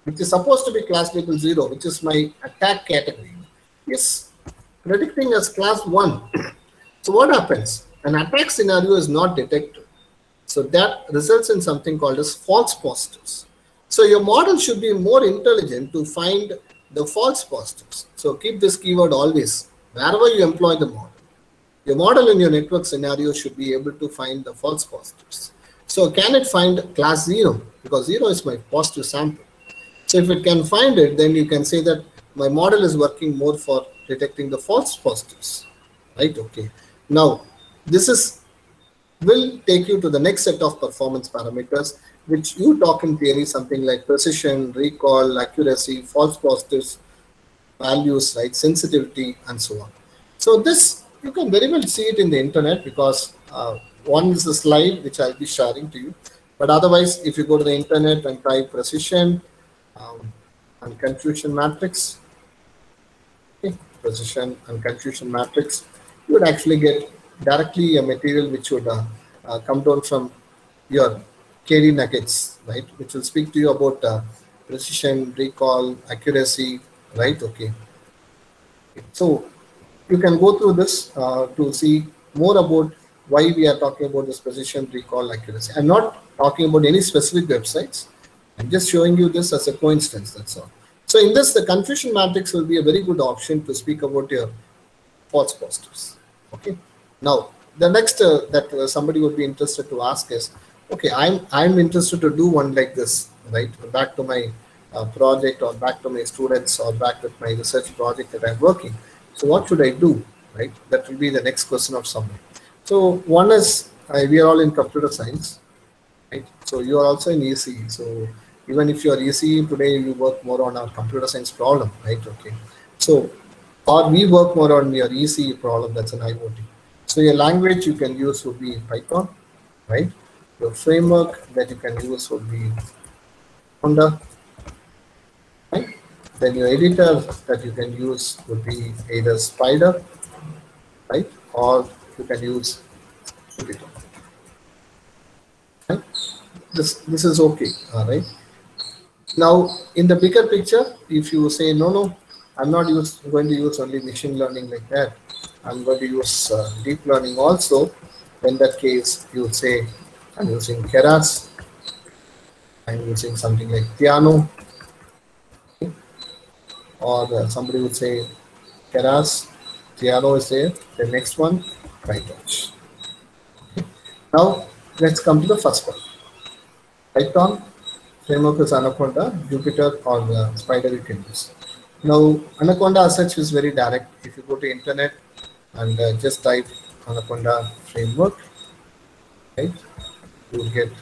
which is supposed to be class label 0, which is my attack category, is predicting as class 1. So what happens? An attack scenario is not detected. So that results in something called as false positives. So your model should be more intelligent to find the false positives. So keep this keyword always, wherever you employ the model. Your model in your network scenario should be able to find the false positives. So can it find class 0? Because 0 is my positive sample. So if it can find it, then you can say that my model is working more for detecting the false positives, right? Okay. Now, this will take you to the next set of performance parameters, which you talk in theory, something like precision, recall, accuracy, false positives, values, right, sensitivity, and so on. So this, you can very well see it in the internet, because one is the slide which I'll be sharing to you. But otherwise, if you go to the internet and type precision and confusion matrix, okay, precision and confusion matrix, you would actually get directly a material which would come down from your KD nuggets, right, which will speak to you about precision, recall, accuracy, right? Okay. So you can go through this to see more about why we are talking about this precision, recall, accuracy. I'm not talking about any specific websites. I'm just showing you this as a coincidence, that's all. So in this, the confusion matrix will be a very good option to speak about your false positives. Okay. Now, the next that somebody would be interested to ask is, okay, I'm interested to do one like this, right? Back to my project, or back to my students, or back with my research project that I'm working. So what should I do, right? That will be the next question of somebody. So one is, we are all in computer science, right? So you are also in ECE. So even if you are ECE today, you work more on our computer science problem, right? Okay. So, or we work more on your ECE problem, that's an IoT. So your language you can use would be Python, right? Your framework that you can use would be Anaconda, right? Then your editor that you can use would be either Spider, right? Or you can use Jupyter. Right? This is okay, all right? Now, in the bigger picture, if you say, no, I'm not going to use only machine learning like that, I'm going to use deep learning also, in that case, you would say, I'm using Keras, I'm using something like Theano, okay? Or somebody would say Keras, Theano is there, the next one, PyTorch. Okay. Now, let's come to the first one. Python, framework is Anaconda, Jupyter, or Spider you can use. Now, Anaconda as such is very direct. If you go to internet and just type Anaconda framework, right, you will get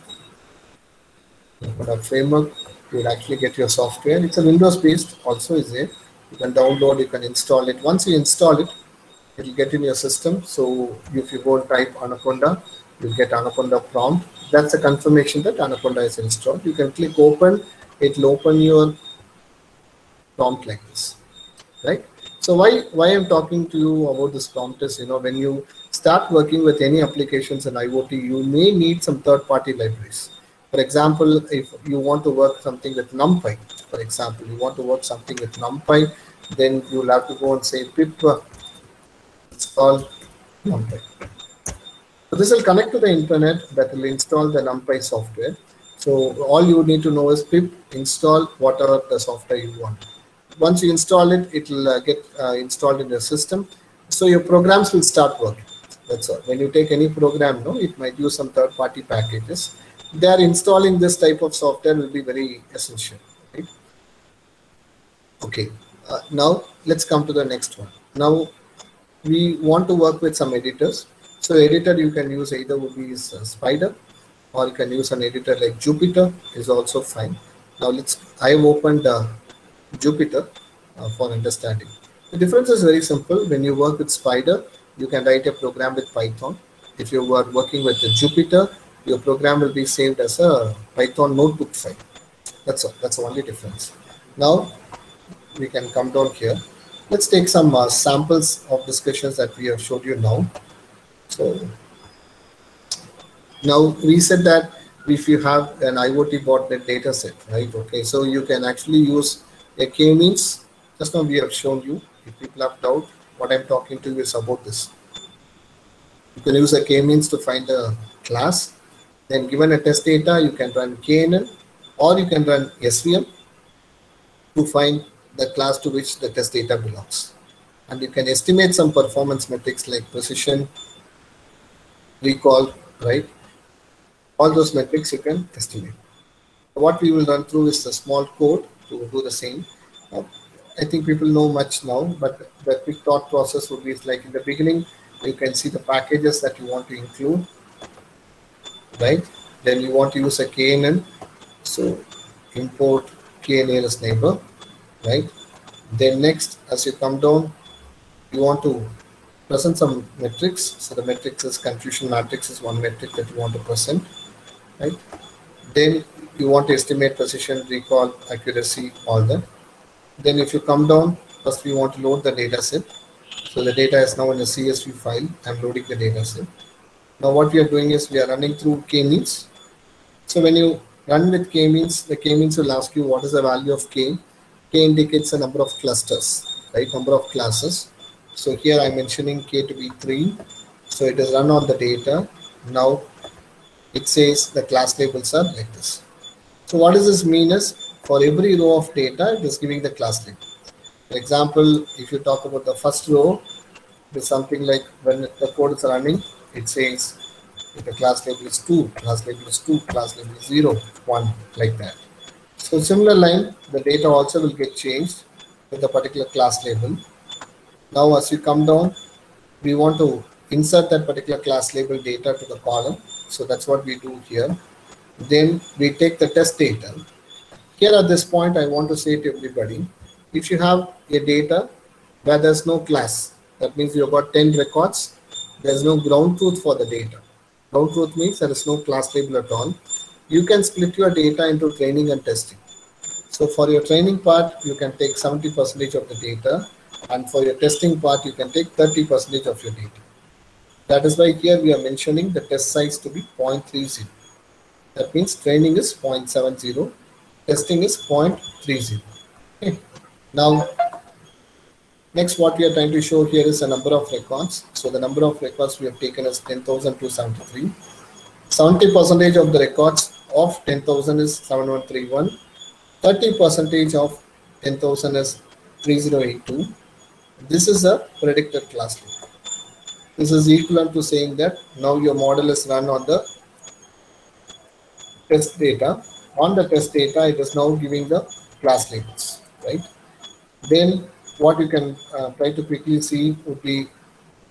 Anaconda framework. You will actually get your software. It's a Windows based also is there. You can download, you can install it. Once you install it, it will get in your system. So if you go and type Anaconda, you'll get Anaconda prompt. That's a confirmation that Anaconda is installed. You can click open, it will open your prompt like this, right? So why I'm talking to you about this prompt is, when you start working with any applications in IoT, you may need some third-party libraries. For example, if you want to work something with NumPy, for example, you want to work something with NumPy, then you'll have to go and say pip install NumPy. So this will connect to the internet, that will install the NumPy software. So all you need to know is pip install whatever the software you want. Once you install it, it will get installed in your system. So your programs will start working. That's all. When you take any program, it might use some third-party packages. They are installing this type of software will be very essential. Right? Okay. Now let's come to the next one. Now we want to work with some editors. So editor you can use either would be Spider, or you can use an editor like Jupyter is also fine. Now I have opened Jupyter for understanding. The difference is very simple. When you work with Spider, you can write a program with Python. If you are working with the Jupyter, your program will be saved as a Python notebook file. That's all. That's the only difference. Now we can come down here. Let's take some samples of discussions that we have showed you now. So now we said that if you have an IoT botnet data set, right? Okay, so you can actually use a k-means. Just now we have shown you. If people have doubt, what I'm talking to you is about this. You can use a k-means to find a class. Then given a test data, you can run KNN, or you can run SVM to find the class to which the test data belongs. And you can estimate some performance metrics like precision, recall, right? All those metrics you can estimate. What we will run through is a small code to do the same. I think people know much now, but the quick thought process would be like in the beginning, you can see the packages that you want to include, right? Then you want to use a KNN, so import KNN as neighbor, right? Then next, as you come down, you want to present some metrics. So the metrics is confusion matrix is one metric that you want to present, right? Then you want to estimate precision, recall, accuracy, all that. Then if you come down, first we want to load the data set. So the data is now in a CSV file. I'm loading the data set. Now what we are doing is we are running through k-means. So when you run with k-means, the k-means will ask you what is the value of k. K indicates a number of clusters, right? Number of classes. So here I'm mentioning k to be 3. So it is run on the data. Now it says the class labels are like this. So what does this mean is for every row of data, it is giving the class label. For example, if you talk about the first row, it is something like when the code is running, it says if the class label is 2, class label is 2, class label is 0, 1, like that. So similar line, the data also will get changed with the particular class label. Now as you come down, we want to insert that particular class label data to the column. So that's what we do here. Then we take the test data. Here at this point, I want to say to everybody, if you have a data where there's no class, that means you've got 10 records, there's no ground truth for the data. Ground truth means there is no class label at all. You can split your data into training and testing. So for your training part, you can take 70% of the data, and for your testing part, you can take 30% of your data. That is why here we are mentioning the test size to be 0.30. That means training is 0.70, testing is 0.30. Okay. Now, next what we are trying to show here is a number of records. So the number of records we have taken is 10,273. 70% of the records of 10,000 is 7131. 30% of 10,000 is 3082. This is a predicted class label. This is equivalent to saying that now your model is run on the test data. On the test data, it is now giving the class labels, right? Then what you can try to quickly see would be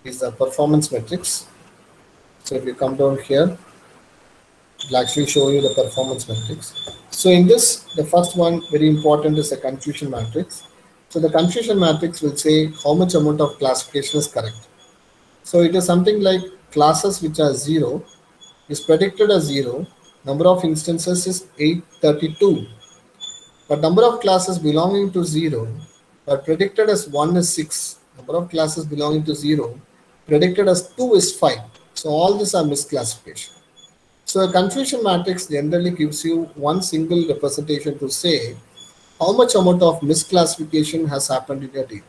is the performance metrics. So if you come down here, it will actually show you the performance metrics. So in this, the first one, very important, is a confusion matrix. So the confusion matrix will say how much amount of classification is correct. So it is something like classes which are 0 is predicted as 0. Number of instances is 832. But number of classes belonging to 0 but predicted as 1 is 6. Number of classes belonging to 0 predicted as 2 is 5. So all these are misclassification. So a confusion matrix generally gives you one single representation to say how much amount of misclassification has happened in your data.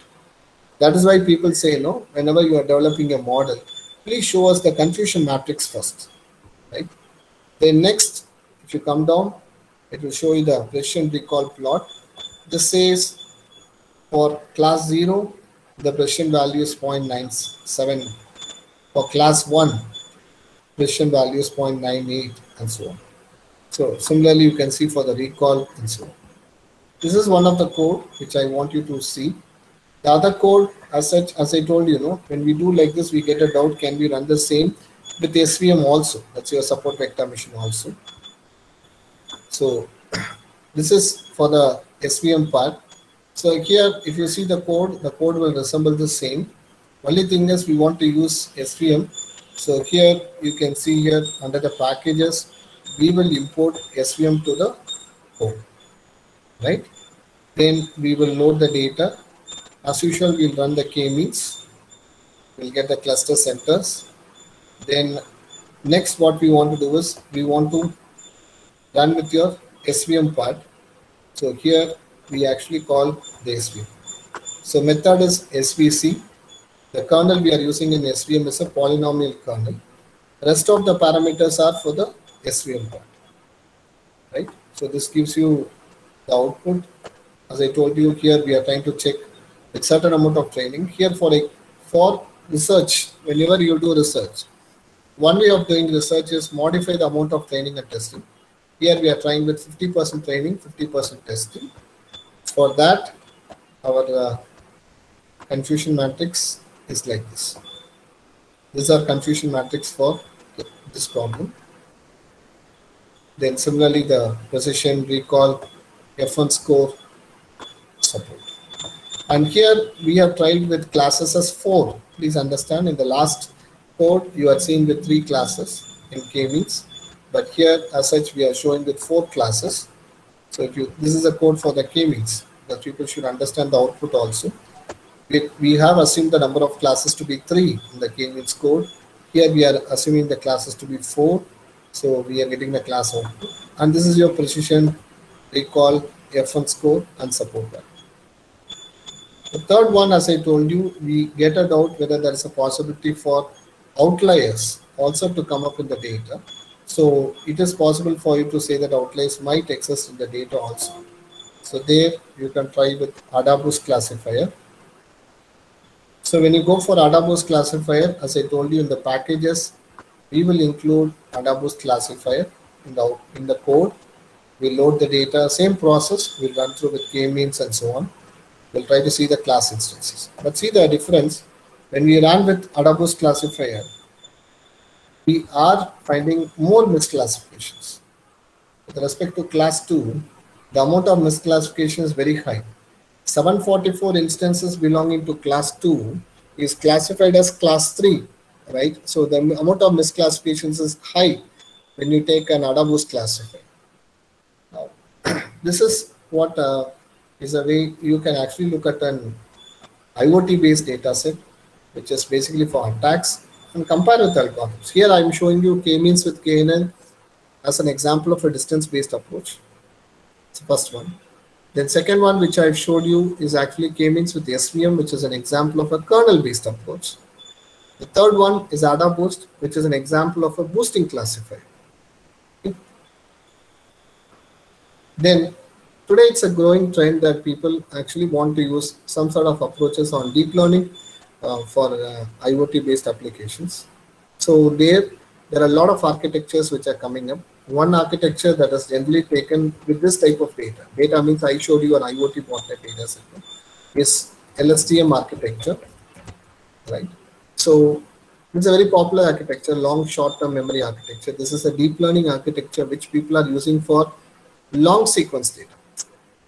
That is why people say, no, whenever you are developing a model, please show us the confusion matrix first, right? Then next, if you come down, it will show you the precision recall plot. This says for class 0, the precision value is 0.97. For class 1, precision value is 0.98 and so on. So similarly, you can see for the recall and so on. This is one of the code which I want you to see. The other code, as such, as I told you, when we do like this, we get a doubt, can we run the same with SVM also? That's your support vector machine also. So this is for the SVM part. So here, if you see the code will resemble the same. Only thing is we want to use SVM. So here you can see here under the packages, we will import SVM to the code, right? Then we will load the data. As usual, we'll run the k-means. We'll get the cluster centers. Then next what we want to do is we want to run with your SVM part. So here we actually call the SVM. So method is SVC. The kernel we are using in SVM is a polynomial kernel. Rest of the parameters are for the SVM part, right? So this gives you the output. As I told you here, we are trying to check a certain amount of training. Here for research, whenever you do research, one way of doing research is modify the amount of training and testing. Here we are trying with 50% training, 50% testing. For that, our confusion matrix is like this. These are confusion matrix for this problem. Then similarly, the precision, recall, F1 score, support. And here we have tried with classes as 4. Please understand, in the last code you are seeing with 3 classes in k-means, but here as such we are showing with 4 classes. So if this is a code for the k-means, that people should understand the output also. We have assumed the number of classes to be 3 in the k-means code. Here we are assuming the classes to be 4. So we are getting the class output. And this is your precision, recall, F1 score, and support that. The third one, as I told you, we get a doubt whether there is a possibility for outliers also to come up in the data. So it is possible for you to say that outliers might exist in the data also. So there you can try with AdaBoost classifier. So when you go for AdaBoost classifier, as I told you in the packages, we will include AdaBoost classifier in the code. We load the data, same process, we'll run through with k-means and so on. We'll try to see the class instances. But see the difference, when we run with AdaBoost classifier, we are finding more misclassifications. With respect to class 2, the amount of misclassification is very high. 744 instances belonging to class 2 is classified as class 3, right? So the amount of misclassifications is high when you take an AdaBoost classifier. Now, this is what is a way you can actually look at an IoT based data set, which is basically for attacks, and compare with algorithms. Here I am showing you k-means with KNN as an example of a distance based approach. It's the first one. Then second one which I've showed you is actually k-means with SVM, which is an example of a kernel based approach. The third one is AdaBoost, which is an example of a boosting classifier. Then today it's a growing trend that people actually want to use some sort of approaches on deep learning for IoT based applications. So there are a lot of architectures which are coming up. One architecture that is generally taken with this type of data. Data means I showed you an IoT botnet data set is LSTM architecture, right? So it's a very popular architecture, long short-term memory architecture. This is a deep learning architecture which people are using for long sequence data.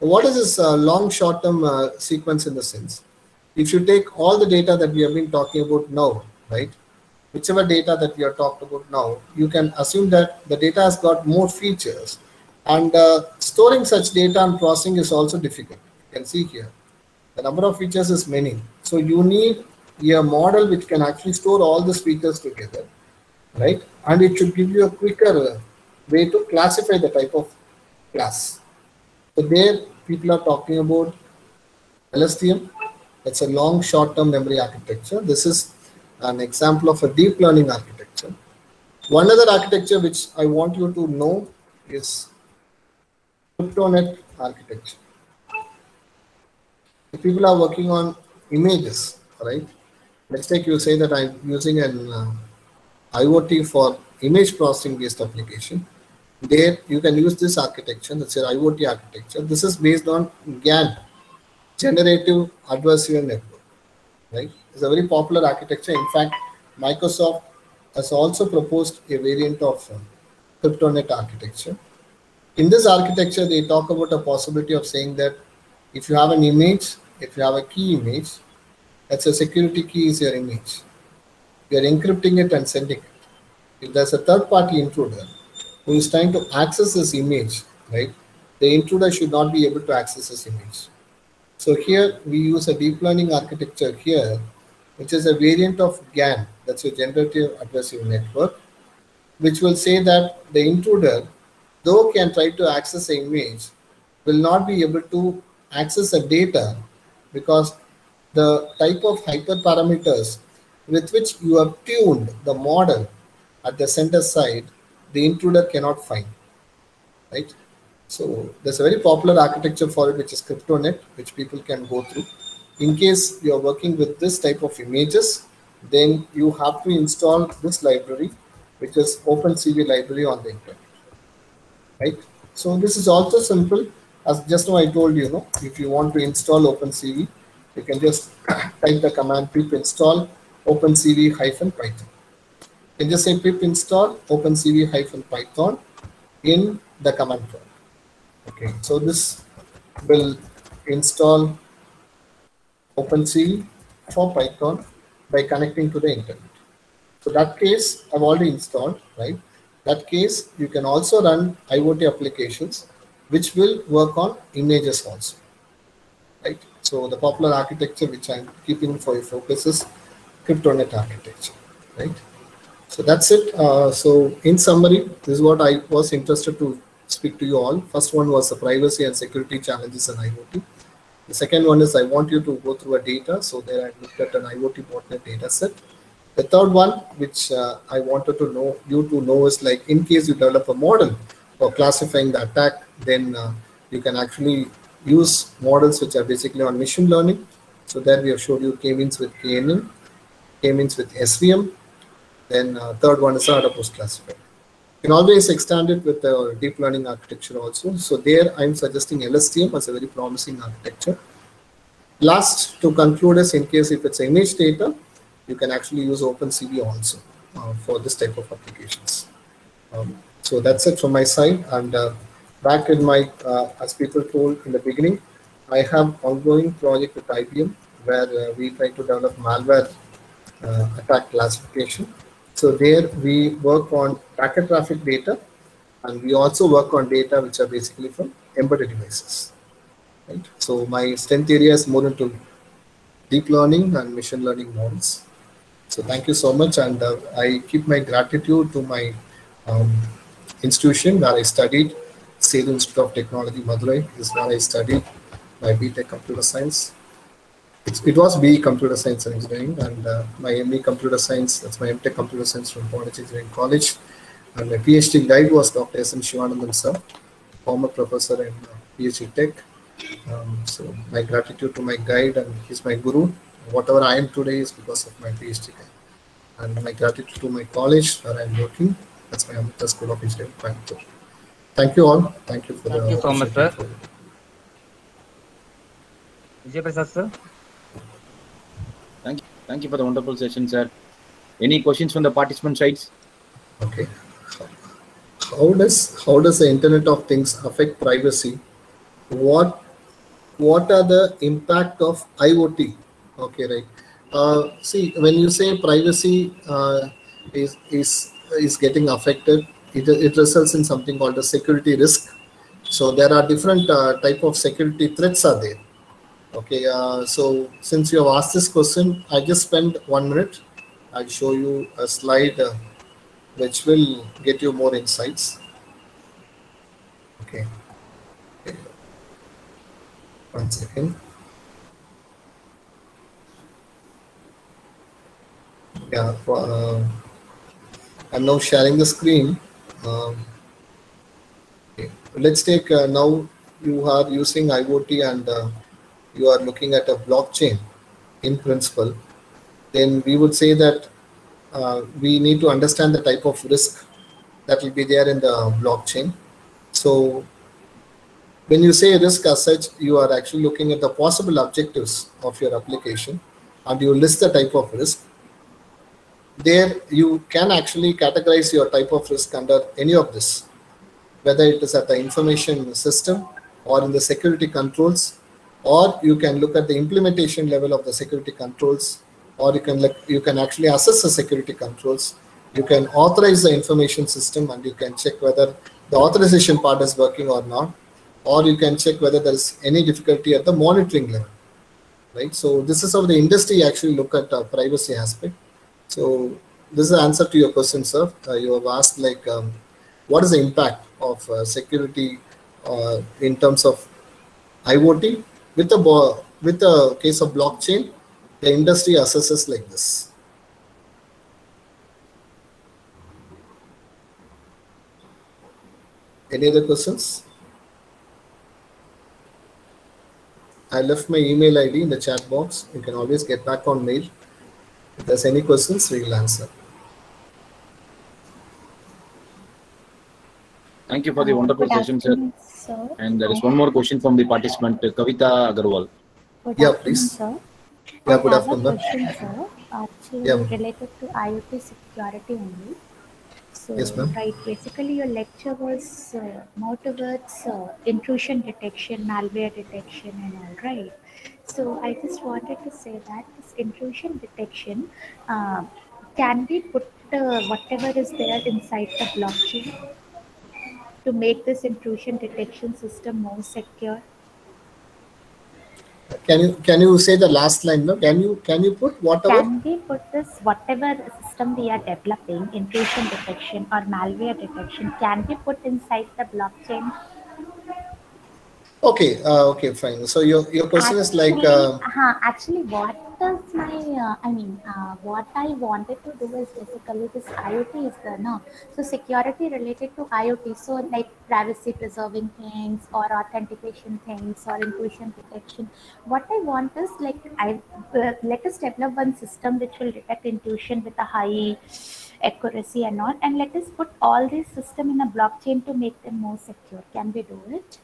What is this long short-term sequence in the sense? If you take all the data that we have been talking about now, right? Whichever data that we are talking about now, you can assume that the data has got more features, and storing such data and processing is also difficult. You can see here, the number of features is many. So you need a model which can actually store all these features together, right? And it should give you a quicker way to classify the type of class. So there people are talking about LSTM. It's a long short-term memory architecture. This is an example of a deep learning architecture. One other architecture which I want you to know is CryptoNet architecture. If people are working on images, right? Let's take you say that I'm using an IoT for image processing based application. There you can use this architecture, that's your IoT architecture. This is based on GAN, Generative Adversarial Network, right? It's a very popular architecture. In fact, Microsoft has also proposed a variant of CryptoNet architecture. In this architecture, they talk about a possibility of saying that if you have an image, if you have a key image, that's a security key is your image. You are encrypting it and sending it. If there's a third-party intruder who is trying to access this image, right, the intruder should not be able to access this image. So here we use a deep learning architecture here, which is a variant of GAN, that's your Generative Adversarial Network, which will say that the intruder, though can try to access the image, will not be able to access the data because the type of hyperparameters with which you have tuned the model at the center side, the intruder cannot find, right? So there's a very popular architecture for it, which is CryptoNet, which people can go through. In case you're working with this type of images, then you have to install this library, which is OpenCV library on the internet, right? So this is also simple. As just now I told you, if you want to install OpenCV, you can just type the command pip install OpenCV-Python. You can just say pip install OpenCV-Python in the command prompt. Okay, so this will install OpenCV for Python by connecting to the internet. So that case I've already installed, right? That case you can also run IoT applications which will work on images also, right? So the popular architecture which I'm keeping for your focus is CryptoNet architecture, right? So that's it. So in summary, this is what I was interested to speak to you all. First one was the privacy and security challenges in IoT. The second one is I want you to go through a data. So there I looked at an IoT botnet data set. The third one, which I wanted to know you to know is like in case you develop a model for classifying the attack, then you can actually use models which are basically on machine learning. So there we have showed you k-means with KNN, k-means with SVM. Then third one is Adapose classifier. You can always extend it with the deep learning architecture also. So there I'm suggesting LSTM as a very promising architecture. Last to conclude is in case if it's image data, you can actually use OpenCV also for this type of applications. So that's it from my side. And back in my, as people told in the beginning, I have ongoing project with IBM where we try to develop malware attack classification. So there we work on packet traffic data, and we also work on data which are basically from embedded devices. Right? So my strength area is more into deep learning and machine learning models. So thank you so much, and I keep my gratitude to my institution where I studied, Selu Institute of Technology, Madurai. This is where I studied my BTech Computer Science. It was BE Computer Science and Engineering, and my ME Computer Science, that's my MTech Computer Science from Bonnage Engineering College. And my PhD guide was Dr. S. N. Shivanandan sir, former professor in PhD Tech. So my gratitude to my guide, and he's my guru. Whatever I am today is because of my PhD guide. And my gratitude to my college where I'm working. That's my Amrita School of Engineering, Coimbatore. Thank you all. Thank you for the Thank you so much, sir. opportunity. Vijay Prasad, sir. Thank you for the wonderful session, sir. Any questions from the participant sides? Okay. How does the Internet of Things affect privacy? What are the impact of IoT? Okay, right. See, when you say privacy is getting affected, it results in something called a security risk. So there are different type of security threats are there. Okay, so since you have asked this question, I just spend 1 minute. I'll show you a slide which will get you more insights. Okay. 1 second. Yeah, I'm now sharing the screen. Okay. Let's take now you are using IoT and you are looking at a blockchain in principle. Then we would say that we need to understand the type of risk that will be there in the blockchain. So when you say risk as such, you are actually looking at the possible objectives of your application and you list the type of risk. There you can actually categorize your type of risk under any of this, whether it is at the information system or in the security controls, or you can look at the implementation level of the security controls, or you can actually assess the security controls. You can authorize the information system and you can check whether the authorization part is working or not, or you can check whether there is any difficulty at the monitoring level, right? So this is how the industry actually look at privacy aspect. So this is the answer to your question, sir. You have asked like, what is the impact of security in terms of IoT? With the case of blockchain, the industry assesses like this. Any other questions? I left my email ID in the chat box. You can always get back on mail. If there's any questions, we will answer. Thank you for the wonderful session, sir. And there is one more question from the participant, Kavita Agarwal. Yeah, please. Sir. Yeah, good I have afternoon. a question, sir. Actually, related to IoT security only. So, yes, ma'am. Right, basically your lecture was more towards intrusion detection, malware detection and all, right? So I just wanted to say that this intrusion detection, can we put whatever is there inside the blockchain to make this intrusion detection system more secure? Can you say the last line? No, can you put whatever? Can we put this whatever system we are developing, intrusion detection or malware detection, can we put inside the blockchain? Okay, okay, fine. So your question is like actually what is my what I wanted to do is basically this IoT is there now. So security related to IoT, so like privacy preserving things or authentication things or intrusion detection. What I want is like let us develop one system which will detect intrusion with a high accuracy and all, and let us put all these system in a blockchain to make them more secure. Can we do it?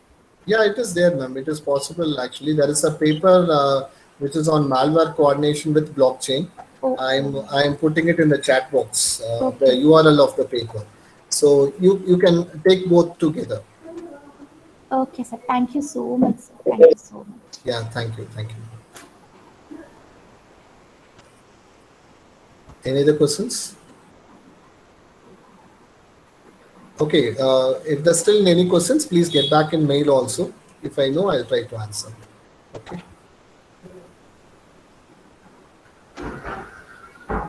Yeah, it is there, ma'am. It is possible. Actually, there is a paper which is on malware coordination with blockchain. Okay. I'm putting it in the chat box, the URL of the paper. So you can take both together. Okay, sir. Thank you so much, sir. Thank you so much. Yeah, thank you. Thank you. Any other questions? Okay, if there's still any questions, please get back in mail also. If I know, I'll try to answer. Okay.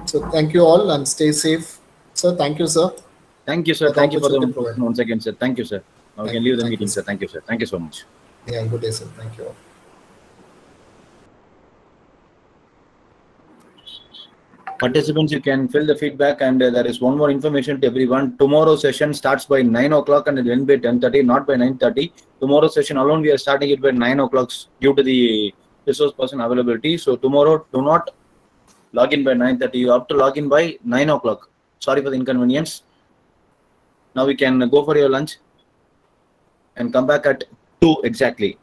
So thank you all and stay safe. Sir, thank you, sir. Thank you, sir. Thank you for the once again, sir. Thank you, sir. Now we can leave the meeting, sir. Thank you, sir. Thank you so much. Yeah, good day, sir. Thank you all. Participants, you can fill the feedback, and there is one more information to everyone. Tomorrow's session starts by 9 o'clock and it will end by 10:30, not by 9:30. Tomorrow's session alone, we are starting it by 9 o'clock due to the resource person availability. So tomorrow, do not log in by 9:30. You have to log in by 9 o'clock. Sorry for the inconvenience. Now we can go for your lunch and come back at 2 exactly.